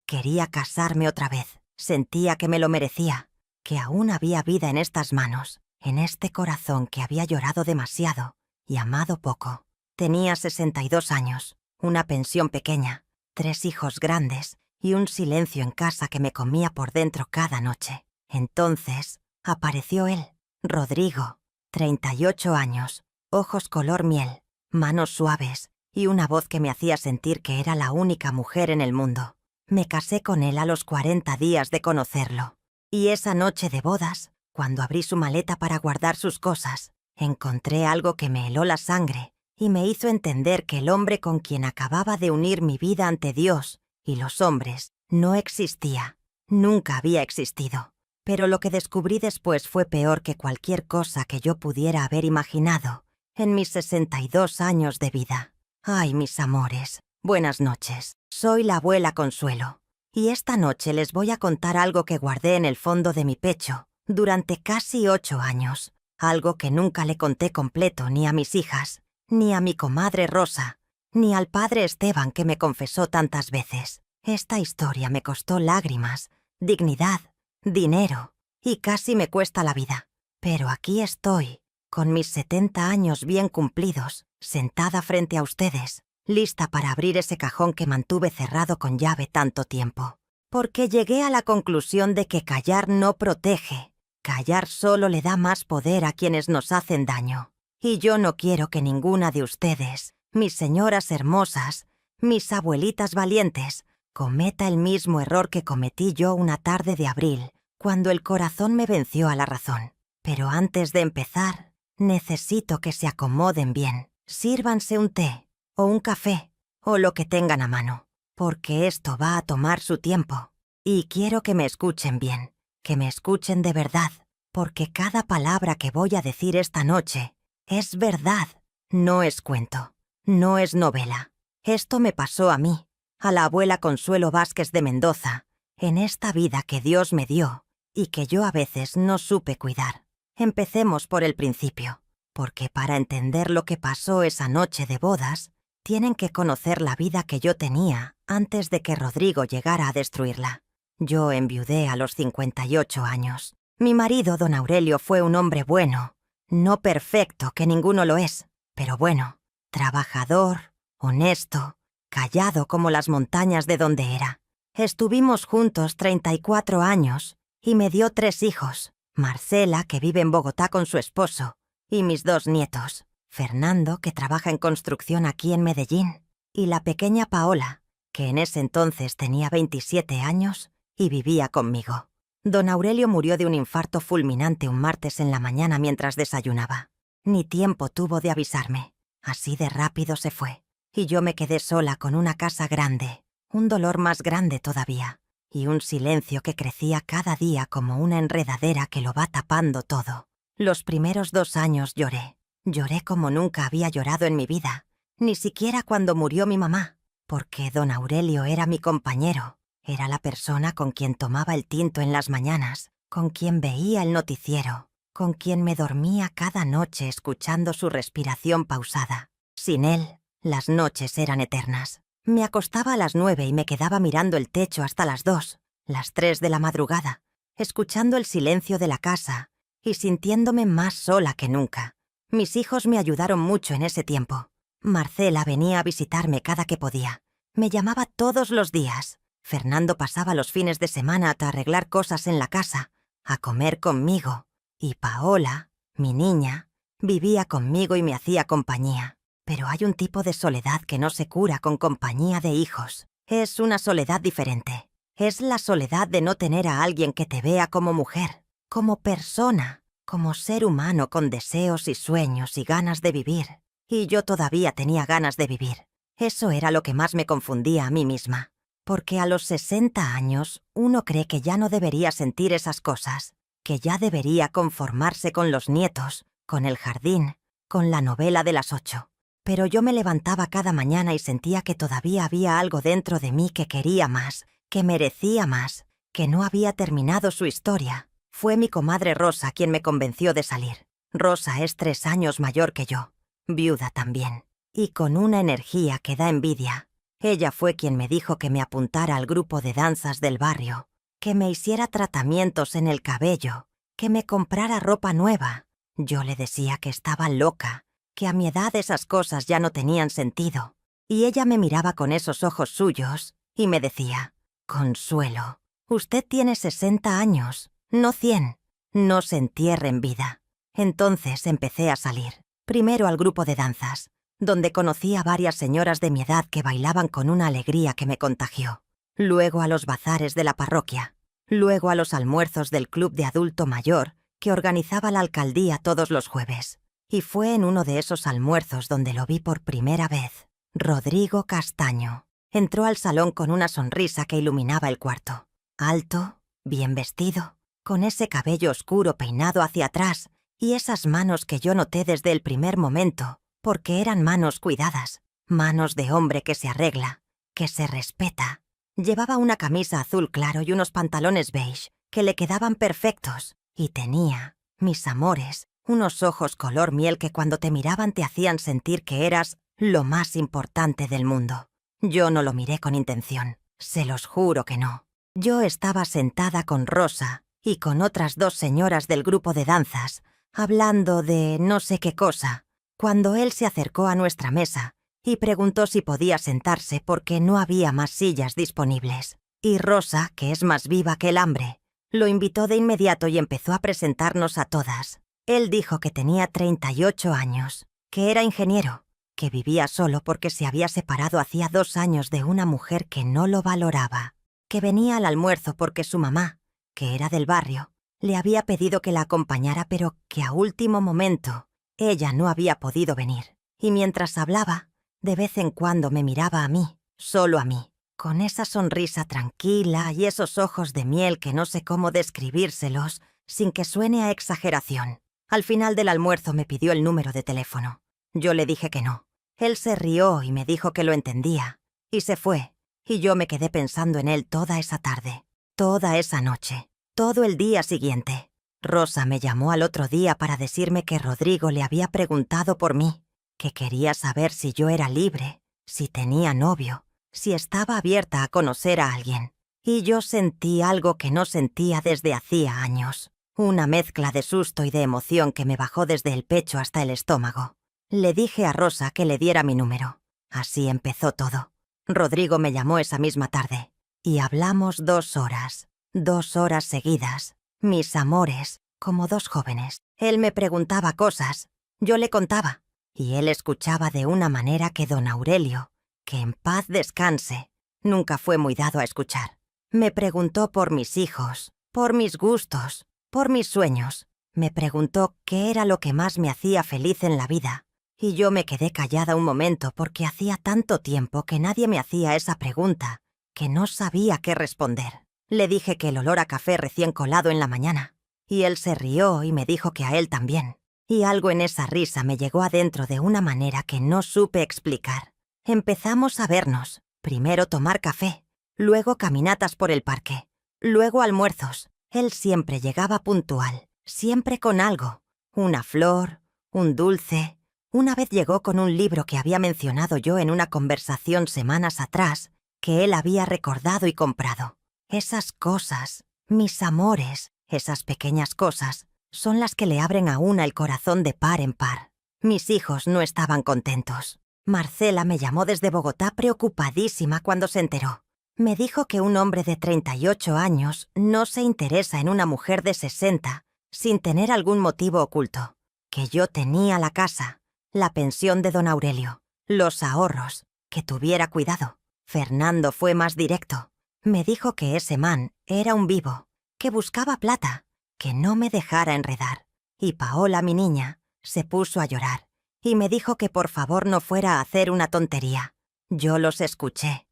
Quería casarme otra vez. Sentía que me lo merecía, que aún había vida en estas manos, en este corazón que había llorado demasiado y amado poco. Tenía 62 años, una pensión pequeña, 3 hijos grandes y un silencio en casa que me comía por dentro cada noche. Entonces apareció él, Rodrigo, 38 años, ojos color miel, manos suaves y una voz que me hacía sentir que era la única mujer en el mundo. Me casé con él a los 40 días de conocerlo. Y esa noche de bodas, cuando abrí su maleta para guardar sus cosas, encontré algo que me heló la sangre y me hizo entender que el hombre con quien acababa de unir mi vida ante Dios y los hombres no existía, nunca había existido. Pero lo que descubrí después fue peor que cualquier cosa que yo pudiera haber imaginado en mis 62 años de vida. Ay, mis amores, buenas noches. Soy la abuela Consuelo, y esta noche les voy a contar algo que guardé en el fondo de mi pecho durante casi 8 años, algo que nunca le conté completo ni a mis hijas, ni a mi comadre Rosa, ni al padre Esteban que me confesó tantas veces. Esta historia me costó lágrimas, dignidad, dinero, y casi me cuesta la vida. Pero aquí estoy, con mis 70 años bien cumplidos, sentada frente a ustedes, lista para abrir ese cajón que mantuve cerrado con llave tanto tiempo. Porque llegué a la conclusión de que callar no protege. Callar solo le da más poder a quienes nos hacen daño. Y yo no quiero que ninguna de ustedes, mis señoras hermosas, mis abuelitas valientes, cometa el mismo error que cometí yo una tarde de abril, cuando el corazón me venció a la razón. Pero antes de empezar, necesito que se acomoden bien. Sírvanse un té, o un café, o lo que tengan a mano, porque esto va a tomar su tiempo. Y quiero que me escuchen bien, que me escuchen de verdad, porque cada palabra que voy a decir esta noche es verdad, no es cuento, no es novela. Esto me pasó a mí, a la abuela Consuelo Vázquez de Mendoza, en esta vida que Dios me dio y que yo a veces no supe cuidar. Empecemos por el principio, porque para entender lo que pasó esa noche de bodas, tienen que conocer la vida que yo tenía antes de que Rodrigo llegara a destruirla. Yo enviudé a los 58 años. Mi marido, don Aurelio, fue un hombre bueno, no perfecto, que ninguno lo es, pero bueno, trabajador, honesto, callado como las montañas de donde era. Estuvimos juntos 34 años y me dio 3 hijos, Marcela, que vive en Bogotá con su esposo, y mis 2 nietos, Fernando, que trabaja en construcción aquí en Medellín, y la pequeña Paola, que en ese entonces tenía 27 años y vivía conmigo. Don Aurelio murió de un infarto fulminante un martes en la mañana mientras desayunaba. Ni tiempo tuvo de avisarme. Así de rápido se fue. Y yo me quedé sola con una casa grande, un dolor más grande todavía, y un silencio que crecía cada día como una enredadera que lo va tapando todo. Los primeros 2 años lloré. Lloré como nunca había llorado en mi vida, ni siquiera cuando murió mi mamá, porque don Aurelio era mi compañero. Era la persona con quien tomaba el tinto en las mañanas, con quien veía el noticiero, con quien me dormía cada noche escuchando su respiración pausada. Sin él, las noches eran eternas. Me acostaba a las 9 y me quedaba mirando el techo hasta las 2, las 3 de la madrugada, escuchando el silencio de la casa y sintiéndome más sola que nunca. Mis hijos me ayudaron mucho en ese tiempo. Marcela venía a visitarme cada que podía. Me llamaba todos los días. Fernando pasaba los fines de semana a arreglar cosas en la casa, a comer conmigo. Y Paola, mi niña, vivía conmigo y me hacía compañía. Pero hay un tipo de soledad que no se cura con compañía de hijos. Es una soledad diferente. Es la soledad de no tener a alguien que te vea como mujer, como persona, como ser humano con deseos y sueños y ganas de vivir. Y yo todavía tenía ganas de vivir. Eso era lo que más me confundía a mí misma. Porque a los 60 años uno cree que ya no debería sentir esas cosas, que ya debería conformarse con los nietos, con el jardín, con la novela de las 8. Pero yo me levantaba cada mañana y sentía que todavía había algo dentro de mí que quería más, que merecía más, que no había terminado su historia. Fue mi comadre Rosa quien me convenció de salir. Rosa es 3 años mayor que yo, viuda también, y con una energía que da envidia. Ella fue quien me dijo que me apuntara al grupo de danzas del barrio, que me hiciera tratamientos en el cabello, que me comprara ropa nueva. Yo le decía que estaba loca, que a mi edad esas cosas ya no tenían sentido. Y ella me miraba con esos ojos suyos y me decía: «Consuelo, usted tiene 60 años, no 100. No se entierre en vida». Entonces empecé a salir, primero al grupo de danzas, donde conocí a varias señoras de mi edad que bailaban con una alegría que me contagió. Luego a los bazares de la parroquia. Luego a los almuerzos del club de adulto mayor que organizaba la alcaldía todos los jueves. Y fue en uno de esos almuerzos donde lo vi por primera vez. Rodrigo Castaño. Entró al salón con una sonrisa que iluminaba el cuarto. Alto, bien vestido, con ese cabello oscuro peinado hacia atrás y esas manos que yo noté desde el primer momento, porque eran manos cuidadas, manos de hombre que se arregla, que se respeta. Llevaba una camisa azul claro y unos pantalones beige que le quedaban perfectos, y tenía, mis amores, unos ojos color miel que cuando te miraban te hacían sentir que eras lo más importante del mundo. Yo no lo miré con intención, se los juro que no. Yo estaba sentada con Rosa y con otras 2 señoras del grupo de danzas, hablando de no sé qué cosa, cuando él se acercó a nuestra mesa y preguntó si podía sentarse porque no había más sillas disponibles. Y Rosa, que es más viva que el hambre, lo invitó de inmediato y empezó a presentarnos a todas. Él dijo que tenía 38 años, que era ingeniero, que vivía solo porque se había separado hacía 2 años de una mujer que no lo valoraba, que venía al almuerzo porque su mamá, que era del barrio, le había pedido que la acompañara, pero que a último momento ella no había podido venir. Y mientras hablaba, de vez en cuando me miraba a mí, solo a mí, con esa sonrisa tranquila y esos ojos de miel que no sé cómo describírselos sin que suene a exageración. Al final del almuerzo me pidió el número de teléfono. Yo le dije que no. Él se rió y me dijo que lo entendía, y se fue, y yo me quedé pensando en él toda esa tarde, toda esa noche, todo el día siguiente. Rosa me llamó al otro día para decirme que Rodrigo le había preguntado por mí, que quería saber si yo era libre, si tenía novio, si estaba abierta a conocer a alguien. Y yo sentí algo que no sentía desde hacía años, una mezcla de susto y de emoción que me bajó desde el pecho hasta el estómago. Le dije a Rosa que le diera mi número. Así empezó todo. Rodrigo me llamó esa misma tarde y hablamos 2 horas, 2 horas seguidas, mis amores, como 2 jóvenes. Él me preguntaba cosas, yo le contaba, y él escuchaba de una manera que don Aurelio, que en paz descanse, nunca fue muy dado a escuchar. Me preguntó por mis hijos, por mis gustos, por mis sueños. Me preguntó qué era lo que más me hacía feliz en la vida. Y yo me quedé callada un momento porque hacía tanto tiempo que nadie me hacía esa pregunta que no sabía qué responder. Le dije que el olor a café recién colado en la mañana, y él se rió y me dijo que a él también. Y algo en esa risa me llegó adentro de una manera que no supe explicar. Empezamos a vernos, primero tomar café, luego caminatas por el parque, luego almuerzos. Él siempre llegaba puntual, siempre con algo, una flor, un dulce. Una vez llegó con un libro que había mencionado yo en una conversación semanas atrás, que él había recordado y comprado. Esas cosas, mis amores, esas pequeñas cosas, son las que le abren a una el corazón de par en par. Mis hijos no estaban contentos. Marcela me llamó desde Bogotá preocupadísima cuando se enteró. Me dijo que un hombre de 38 años no se interesa en una mujer de 60 sin tener algún motivo oculto. Que yo tenía la casa, la pensión de don Aurelio, los ahorros, que tuviera cuidado. Fernando fue más directo. Me dijo que ese man era un vivo, que buscaba plata, que no me dejara enredar. Y Paola, mi niña, se puso a llorar y me dijo que por favor no fuera a hacer una tontería. Yo los escuché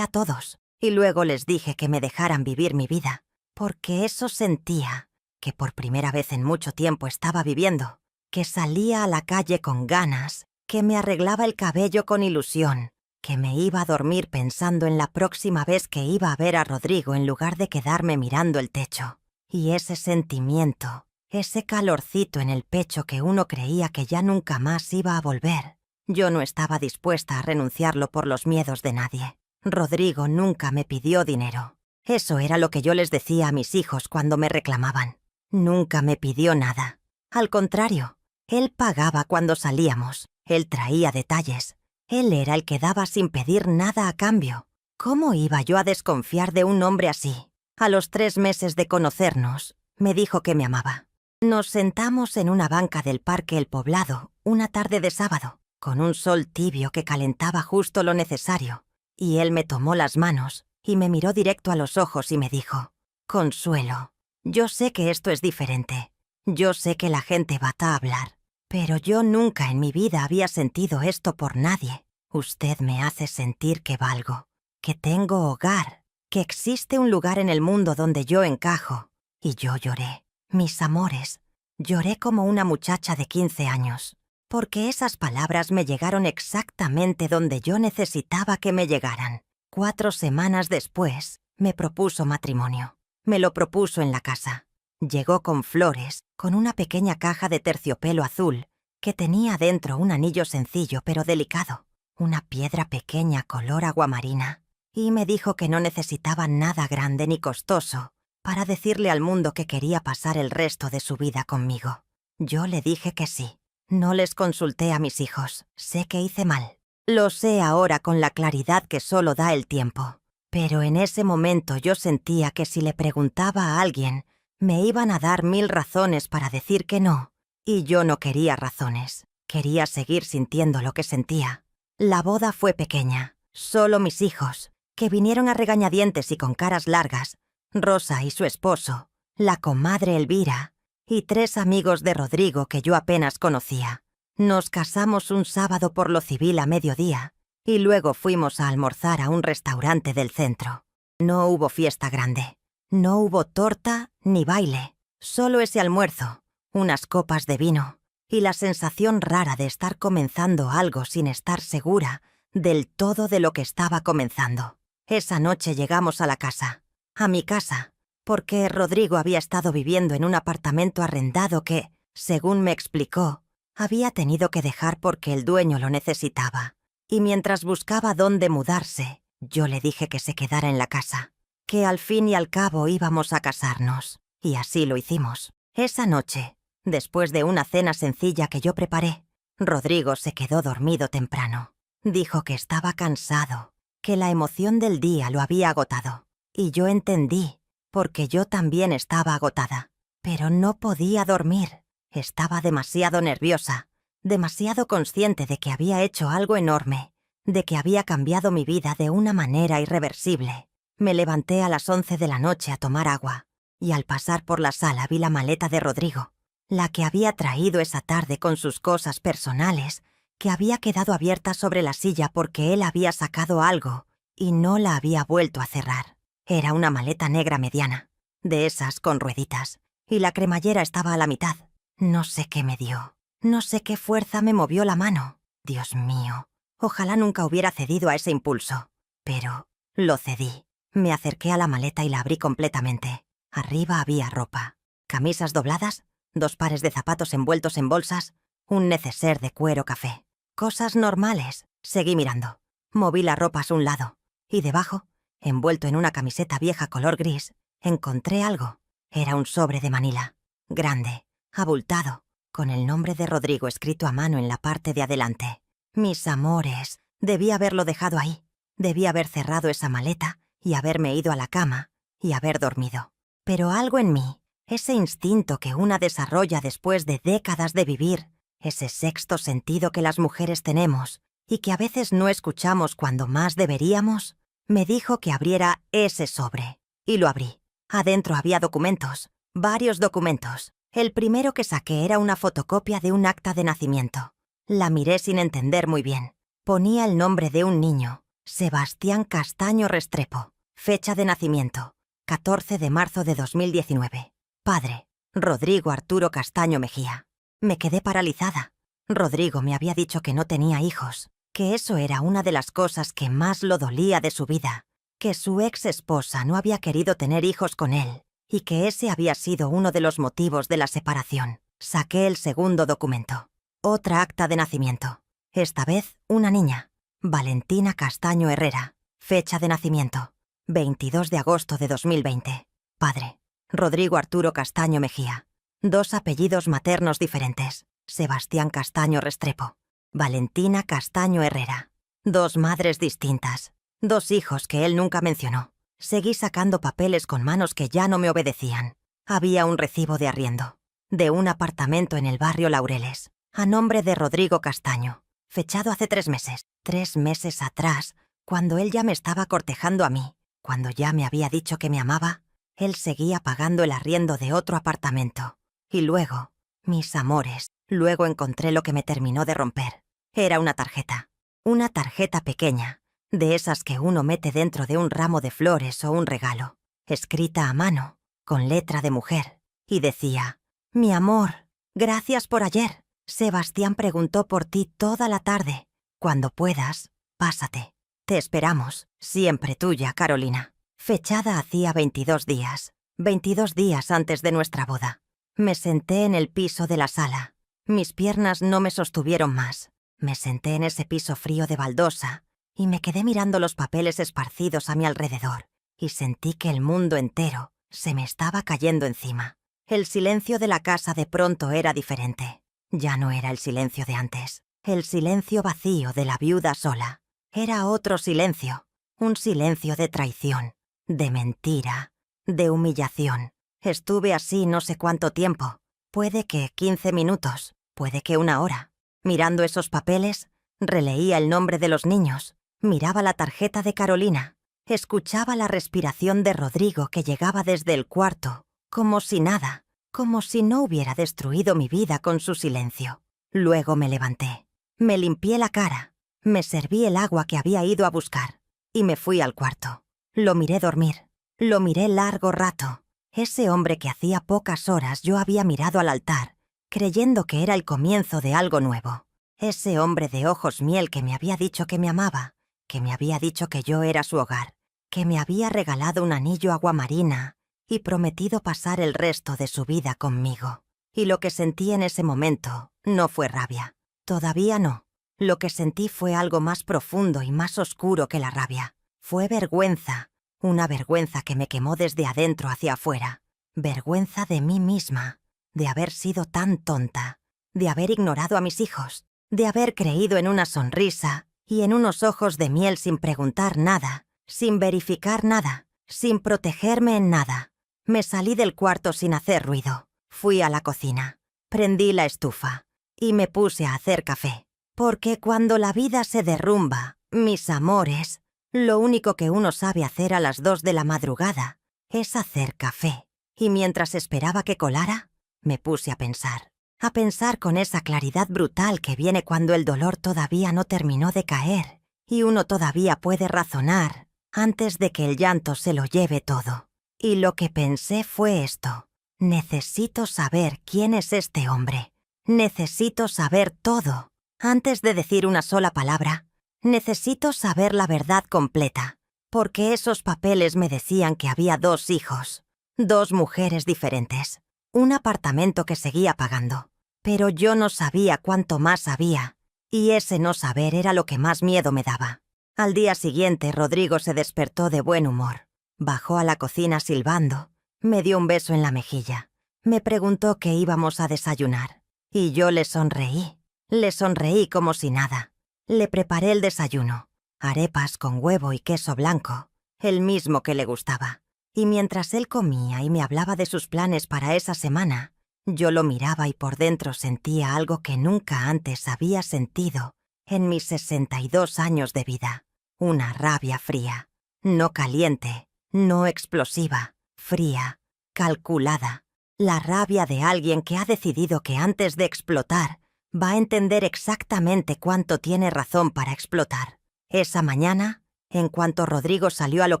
a todos, y luego les dije que me dejaran vivir mi vida, porque eso sentía, que por primera vez en mucho tiempo estaba viviendo, que salía a la calle con ganas, que me arreglaba el cabello con ilusión, que me iba a dormir pensando en la próxima vez que iba a ver a Rodrigo en lugar de quedarme mirando el techo. Y ese sentimiento, ese calorcito en el pecho que uno creía que ya nunca más iba a volver, Yo no estaba dispuesta a renunciarlo por los miedos de nadie. Rodrigo nunca me pidió dinero. Eso era lo que yo les decía a mis hijos cuando me reclamaban. Nunca me pidió nada. Al contrario, él pagaba cuando salíamos. Él traía detalles. Él era el que daba sin pedir nada a cambio. ¿Cómo iba yo a desconfiar de un hombre así? A los 3 meses de conocernos, me dijo que me amaba. Nos sentamos en una banca del Parque El Poblado una tarde de sábado, con un sol tibio que calentaba justo lo necesario, y él me tomó las manos y me miró directo a los ojos y me dijo: «Consuelo, yo sé que esto es diferente. Yo sé que la gente va a hablar, pero yo nunca en mi vida había sentido esto por nadie. Usted me hace sentir que valgo, que tengo hogar, que existe un lugar en el mundo donde yo encajo». Y yo lloré. Mis amores, lloré como una muchacha de 15 años, porque esas palabras me llegaron exactamente donde yo necesitaba que me llegaran. 4 semanas después, me propuso matrimonio. Me lo propuso en la casa. Llegó con flores, con una pequeña caja de terciopelo azul, que tenía dentro un anillo sencillo pero delicado, una piedra pequeña color aguamarina, y me dijo que no necesitaba nada grande ni costoso para decirle al mundo que quería pasar el resto de su vida conmigo. Yo le dije que sí. No les consulté a mis hijos. Sé que hice mal. Lo sé ahora con la claridad que solo da el tiempo. Pero en ese momento yo sentía que si le preguntaba a alguien, me iban a dar 1000 razones para decir que no. Y yo no quería razones. Quería seguir sintiendo lo que sentía. La boda fue pequeña. Solo mis hijos, que vinieron a regañadientes y con caras largas, Rosa y su esposo, la comadre Elvira y 3 amigos de Rodrigo que yo apenas conocía. Nos casamos un sábado por lo civil a mediodía y luego fuimos a almorzar a un restaurante del centro. No hubo fiesta grande, no hubo torta ni baile, solo ese almuerzo, unas copas de vino y la sensación rara de estar comenzando algo sin estar segura del todo de lo que estaba comenzando. Esa noche llegamos a la casa. A mi casa, porque Rodrigo había estado viviendo en un apartamento arrendado que, según me explicó, había tenido que dejar porque el dueño lo necesitaba. Y mientras buscaba dónde mudarse, yo le dije que se quedara en la casa, que al fin y al cabo íbamos a casarnos. Y así lo hicimos. Esa noche, después de una cena sencilla que yo preparé, Rodrigo se quedó dormido temprano. Dijo que estaba cansado, que la emoción del día lo había agotado. Y yo entendí, porque yo también estaba agotada. Pero no podía dormir. Estaba demasiado nerviosa, demasiado consciente de que había hecho algo enorme, de que había cambiado mi vida de una manera irreversible. Me levanté a las 11 de la noche a tomar agua, y al pasar por la sala vi la maleta de Rodrigo, la que había traído esa tarde con sus cosas personales, que había quedado abierta sobre la silla porque él había sacado algo y no la había vuelto a cerrar. Era una maleta negra mediana, de esas con rueditas, y la cremallera estaba a la mitad. No sé qué me dio, no sé qué fuerza me movió la mano. Dios mío, ojalá nunca hubiera cedido a ese impulso. Pero lo cedí. Me acerqué a la maleta y la abrí completamente. Arriba había ropa, camisas dobladas, 2 pares de zapatos envueltos en bolsas, un neceser de cuero café. Cosas normales. Seguí mirando. Moví las ropas a un lado, y debajo, envuelto en una camiseta vieja color gris, encontré algo. Era un sobre de Manila, grande, abultado, con el nombre de Rodrigo escrito a mano en la parte de adelante. Mis amores, debí haberlo dejado ahí. Debí haber cerrado esa maleta y haberme ido a la cama y haber dormido. Pero algo en mí, ese instinto que una desarrolla después de décadas de vivir, ese sexto sentido que las mujeres tenemos y que a veces no escuchamos cuando más deberíamos, me dijo que abriera ese sobre. Y lo abrí. Adentro había documentos, varios documentos. El primero que saqué era una fotocopia de un acta de nacimiento. La miré sin entender muy bien. Ponía el nombre de un niño, Sebastián Castaño Restrepo. Fecha de nacimiento, 14 de marzo de 2019. Padre, Rodrigo Arturo Castaño Mejía. Me quedé paralizada. Rodrigo me había dicho que no tenía hijos, que eso era una de las cosas que más lo dolía de su vida, que su ex esposa no había querido tener hijos con él y que ese había sido uno de los motivos de la separación. Saqué el segundo documento, otra acta de nacimiento. Esta vez, una niña. Valentina Castaño Herrera. Fecha de nacimiento: 22 de agosto de 2020. Padre: Rodrigo Arturo Castaño Mejía. 2 apellidos maternos diferentes: Sebastián Castaño Restrepo. Valentina Castaño Herrera. 2 madres distintas. 2 hijos que él nunca mencionó. Seguí sacando papeles con manos que ya no me obedecían. Había un recibo de arriendo, de un apartamento en el barrio Laureles, a nombre de Rodrigo Castaño, fechado hace 3 meses. 3 meses atrás, cuando él ya me estaba cortejando a mí, cuando ya me había dicho que me amaba, él seguía pagando el arriendo de otro apartamento. Y luego, mis amores, luego encontré lo que me terminó de romper. Era una tarjeta pequeña, de esas que uno mete dentro de un ramo de flores o un regalo, escrita a mano, con letra de mujer, y decía: «Mi amor, gracias por ayer. Sebastián preguntó por ti toda la tarde. Cuando puedas, pásate. Te esperamos. Siempre tuya, Carolina». Fechada hacía 22 días. 22 días antes de nuestra boda. Me senté en el piso de la sala. Mis piernas no me sostuvieron más. Me senté en ese piso frío de baldosa y me quedé mirando los papeles esparcidos a mi alrededor, y sentí que el mundo entero se me estaba cayendo encima. El silencio de la casa de pronto era diferente. Ya no era el silencio de antes. El silencio vacío de la viuda sola. Era otro silencio. Un silencio de traición, de mentira, de humillación. Estuve así no sé cuánto tiempo. Puede que 15 minutos, puede que 1 hora. Mirando esos papeles, releía el nombre de los niños. Miraba la tarjeta de Carolina. Escuchaba la respiración de Rodrigo que llegaba desde el cuarto, como si nada, como si no hubiera destruido mi vida con su silencio. Luego me levanté, me limpié la cara, me serví el agua que había ido a buscar y me fui al cuarto. Lo miré dormir, lo miré largo rato. Ese hombre que hacía pocas horas yo había mirado al altar, creyendo que era el comienzo de algo nuevo. Ese hombre de ojos miel que me había dicho que me amaba, que me había dicho que yo era su hogar, que me había regalado un anillo aguamarina y prometido pasar el resto de su vida conmigo. Y lo que sentí en ese momento no fue rabia. Todavía no. Lo que sentí fue algo más profundo y más oscuro que la rabia. Fue vergüenza, una vergüenza que me quemó desde adentro hacia afuera. Vergüenza de mí misma, de haber sido tan tonta, de haber ignorado a mis hijos, de haber creído en una sonrisa y en unos ojos de miel sin preguntar nada, sin verificar nada, sin protegerme en nada. Me salí del cuarto sin hacer ruido. Fui a la cocina, prendí la estufa y me puse a hacer café. Porque cuando la vida se derrumba, mis amores, lo único que uno sabe hacer a las 2 de la madrugada es hacer café. Y mientras esperaba que colara, me puse a pensar con esa claridad brutal que viene cuando el dolor todavía no terminó de caer y uno todavía puede razonar antes de que el llanto se lo lleve todo. Y lo que pensé fue esto: necesito saber quién es este hombre. Necesito saber todo. Antes de decir una sola palabra, necesito saber la verdad completa, porque esos papeles me decían que había 2 hijos, 2 mujeres diferentes, un apartamento que seguía pagando. Pero yo no sabía cuánto más había, y ese no saber era lo que más miedo me daba. Al día siguiente, Rodrigo se despertó de buen humor. Bajó a la cocina silbando, me dio un beso en la mejilla, me preguntó qué íbamos a desayunar, y yo le sonreí como si nada. Le preparé el desayuno, arepas con huevo y queso blanco, el mismo que le gustaba. Y mientras él comía y me hablaba de sus planes para esa semana, yo lo miraba y por dentro sentía algo que nunca antes había sentido en mis 62 años de vida. Una rabia fría, no caliente, no explosiva, fría, calculada. La rabia de alguien que ha decidido que antes de explotar va a entender exactamente cuánto tiene razón para explotar. Esa mañana, en cuanto Rodrigo salió a lo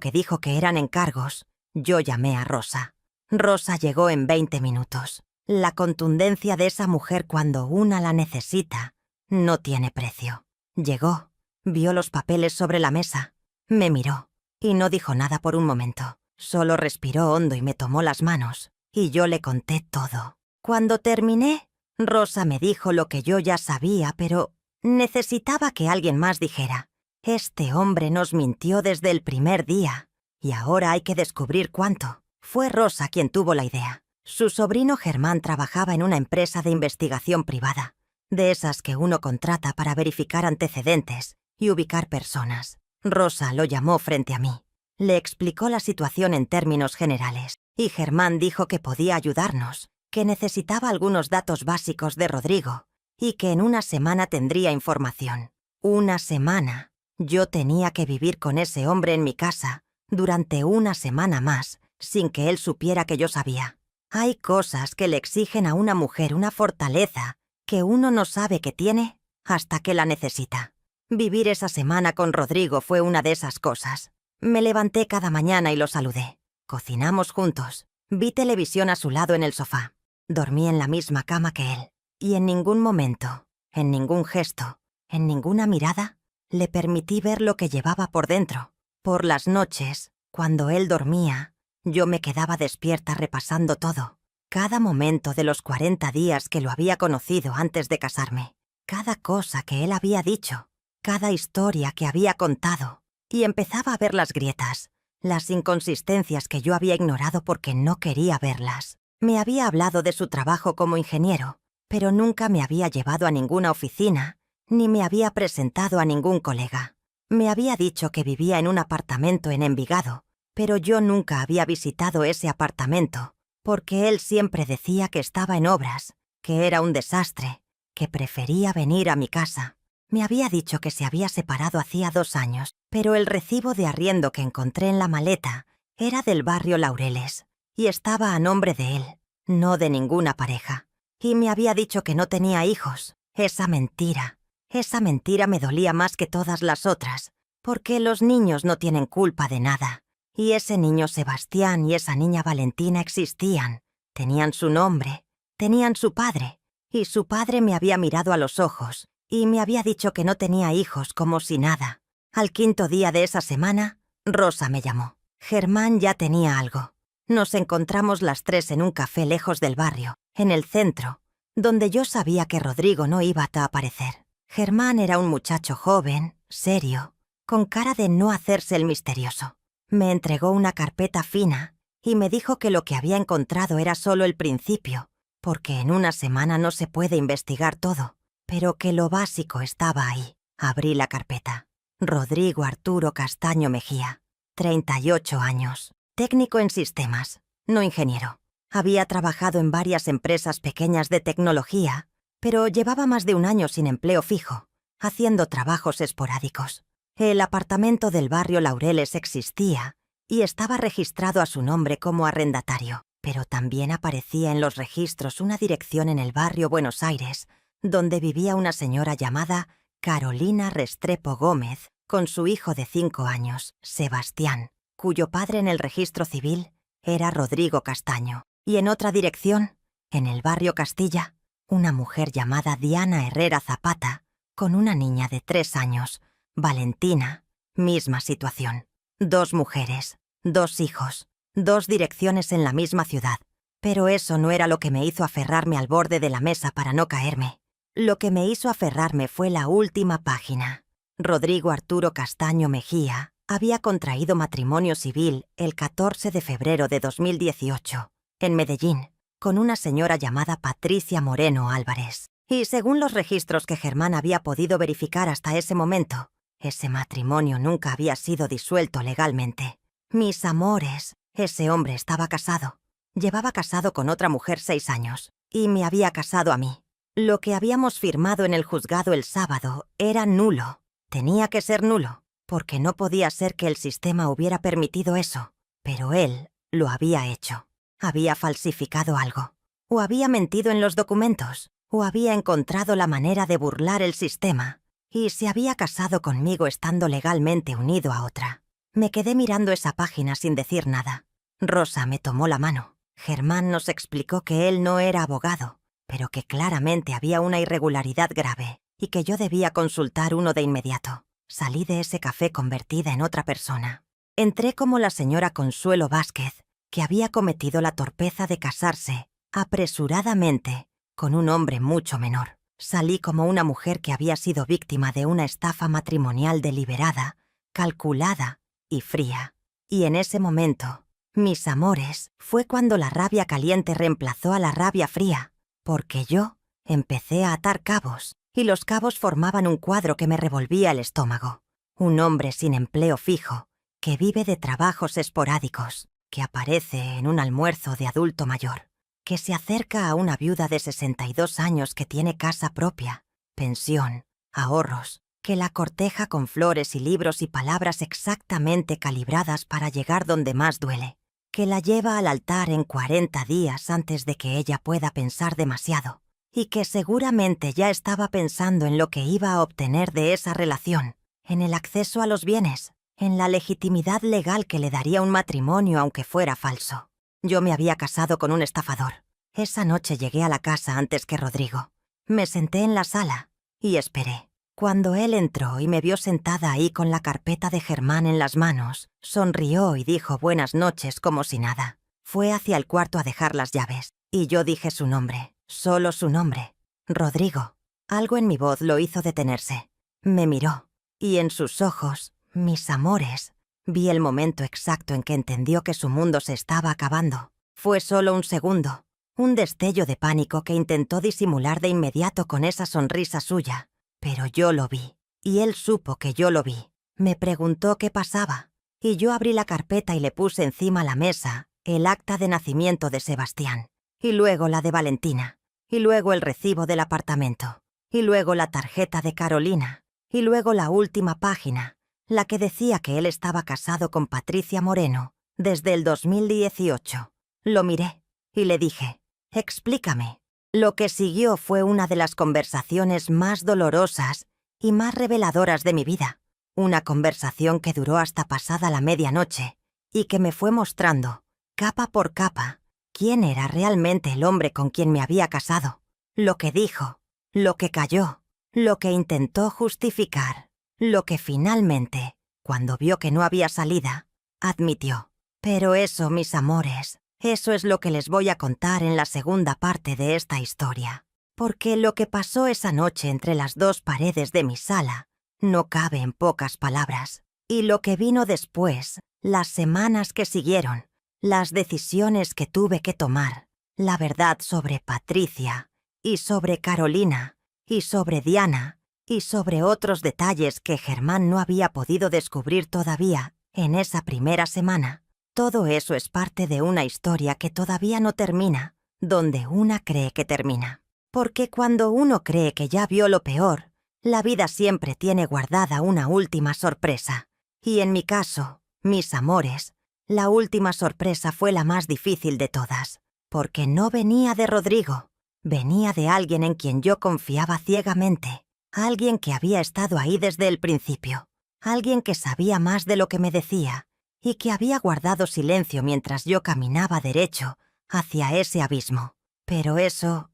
que dijo que eran encargos, yo llamé a Rosa. Rosa llegó en 20 minutos. La contundencia de esa mujer cuando una la necesita no tiene precio. Llegó, vio los papeles sobre la mesa, me miró y no dijo nada por un momento. Solo respiró hondo y me tomó las manos, y yo le conté todo. Cuando terminé, Rosa me dijo lo que yo ya sabía, pero Necesitaba que alguien más dijera: este hombre nos mintió desde el primer día, y ahora hay que descubrir cuánto. Fue Rosa quien tuvo la idea. Su sobrino Germán trabajaba en una empresa de investigación privada, de esas que uno contrata para verificar antecedentes y ubicar personas. Rosa lo llamó frente a mí. Le explicó la situación en términos generales, y Germán dijo que podía ayudarnos, que necesitaba algunos datos básicos de Rodrigo, y que en una semana tendría información. Una semana. Yo tenía que vivir con ese hombre en mi casa durante una semana más, sin que él supiera que yo sabía. Hay cosas que le exigen a una mujer una fortaleza que uno no sabe que tiene hasta que la necesita. Vivir esa semana con Rodrigo fue una de esas cosas. Me levanté cada mañana y lo saludé. Cocinamos juntos. Vi televisión a su lado en el sofá. Dormí en la misma cama que él. Y en ningún momento, en ningún gesto, en ninguna mirada, le permití ver lo que llevaba por dentro. Por las noches, cuando él dormía, yo me quedaba despierta repasando todo. Cada momento de los 40 días que lo había conocido antes de casarme. Cada cosa que él había dicho. Cada historia que había contado. Y empezaba a ver las grietas, las inconsistencias que yo había ignorado porque no quería verlas. Me había hablado de su trabajo como ingeniero, pero nunca me había llevado a ninguna oficina, ni me había presentado a ningún colega. Me había dicho que vivía en un apartamento en Envigado, pero yo nunca había visitado ese apartamento, porque él siempre decía que estaba en obras, que era un desastre, que prefería venir a mi casa. Me había dicho que se había separado hacía 2 años, pero el recibo de arriendo que encontré en la maleta era del barrio Laureles, y estaba a nombre de él, no de ninguna pareja. Y me había dicho que no tenía hijos. Esa mentira me dolía más que todas las otras, porque los niños no tienen culpa de nada. Y ese niño Sebastián y esa niña Valentina existían, tenían su nombre, tenían su padre, y su padre me había mirado a los ojos, y me había dicho que no tenía hijos como si nada. Al 5.º día de esa semana, Rosa me llamó. Germán ya tenía algo. Nos encontramos las 3 en un café lejos del barrio, en el centro, donde yo sabía que Rodrigo no iba a aparecer. Germán era un muchacho joven, serio, con cara de no hacerse el misterioso. Me entregó una carpeta fina y me dijo que lo que había encontrado era solo el principio, porque en una semana no se puede investigar todo, pero que lo básico estaba ahí. Abrí la carpeta. Rodrigo Arturo Castaño Mejía, 38 años, técnico en sistemas, no ingeniero. Había trabajado en varias empresas pequeñas de tecnología, pero llevaba más de 1 año sin empleo fijo, haciendo trabajos esporádicos. El apartamento del barrio Laureles existía y estaba registrado a su nombre como arrendatario, pero también aparecía en los registros una dirección en el barrio Buenos Aires, donde vivía una señora llamada Carolina Restrepo Gómez, con su hijo de 5 años, Sebastián, cuyo padre en el registro civil era Rodrigo Castaño. Y en otra dirección, en el barrio Castilla, una mujer llamada Diana Herrera Zapata, con una niña de 3 años, Valentina, misma situación. 2 mujeres, 2 hijos, 2 direcciones en la misma ciudad. Pero eso no era lo que me hizo aferrarme al borde de la mesa para no caerme. Lo que me hizo aferrarme fue la última página. Rodrigo Arturo Castaño Mejía había contraído matrimonio civil el 14 de febrero de 2018, en Medellín, con una señora llamada Patricia Moreno Álvarez. Y según los registros que Germán había podido verificar hasta ese momento, ese matrimonio nunca había sido disuelto legalmente. Mis amores, ese hombre estaba casado. Llevaba casado con otra mujer 6 años, y me había casado a mí. Lo que habíamos firmado en el juzgado el sábado era nulo. Tenía que ser nulo, porque no podía ser que el sistema hubiera permitido eso. Pero él lo había hecho. Había falsificado algo. O había mentido en los documentos, o había encontrado la manera de burlar el sistema, y se había casado conmigo estando legalmente unido a otra. Me quedé mirando esa página sin decir nada. Rosa me tomó la mano. Germán nos explicó que él no era abogado, pero que claramente había una irregularidad grave y que yo debía consultar uno de inmediato. Salí de ese café convertida en otra persona. Entré como la señora Consuelo Vázquez, que había cometido la torpeza de casarse apresuradamente con un hombre mucho menor. Salí como una mujer que había sido víctima de una estafa matrimonial deliberada, calculada y fría. Y en ese momento, mis amores, fue cuando la rabia caliente reemplazó a la rabia fría, porque yo empecé a atar cabos, y los cabos formaban un cuadro que me revolvía el estómago. Un hombre sin empleo fijo, que vive de trabajos esporádicos, que aparece en un almuerzo de adulto mayor, que se acerca a una viuda de 62 años que tiene casa propia, pensión, ahorros, que la corteja con flores y libros y palabras exactamente calibradas para llegar donde más duele, que la lleva al altar en 40 días antes de que ella pueda pensar demasiado, y que seguramente ya estaba pensando en lo que iba a obtener de esa relación, en el acceso a los bienes, en la legitimidad legal que le daría un matrimonio aunque fuera falso. Yo me había casado con un estafador. Esa noche llegué a la casa antes que Rodrigo. Me senté en la sala y esperé. Cuando él entró y me vio sentada ahí con la carpeta de Germán en las manos, sonrió y dijo buenas noches como si nada. Fue hacia el cuarto a dejar las llaves, y yo dije su nombre, solo su nombre. Rodrigo. Algo en mi voz lo hizo detenerse. Me miró, y en sus ojos, mis amores, vi el momento exacto en que entendió que su mundo se estaba acabando. Fue solo un segundo, un destello de pánico que intentó disimular de inmediato con esa sonrisa suya. Pero yo lo vi, y él supo que yo lo vi. Me preguntó qué pasaba, y yo abrí la carpeta y le puse encima la mesa el acta de nacimiento de Sebastián, y luego la de Valentina, y luego el recibo del apartamento, y luego la tarjeta de Carolina, y luego la última página, la que decía que él estaba casado con Patricia Moreno desde el 2018. Lo miré, y le dije, explícame. Lo que siguió fue una de las conversaciones más dolorosas y más reveladoras de mi vida. Una conversación que duró hasta pasada la medianoche y que me fue mostrando, capa por capa, quién era realmente el hombre con quien me había casado. Lo que dijo, lo que calló, lo que intentó justificar, lo que finalmente, cuando vio que no había salida, admitió. Pero eso, mis amores, eso es lo que les voy a contar en la segunda parte de esta historia, porque lo que pasó esa noche entre las dos paredes de mi sala no cabe en pocas palabras, y lo que vino después, las semanas que siguieron, las decisiones que tuve que tomar, la verdad sobre Patricia, y sobre Carolina, y sobre Diana, y sobre otros detalles que Germán no había podido descubrir todavía en esa primera semana. Todo eso es parte de una historia que todavía no termina, donde una cree que termina. Porque cuando uno cree que ya vio lo peor, la vida siempre tiene guardada una última sorpresa. Y en mi caso, mis amores, la última sorpresa fue la más difícil de todas, porque no venía de Rodrigo, venía de alguien en quien yo confiaba ciegamente, alguien que había estado ahí desde el principio, alguien que sabía más de lo que me decía, y que había guardado silencio mientras yo caminaba derecho hacia ese abismo. Pero eso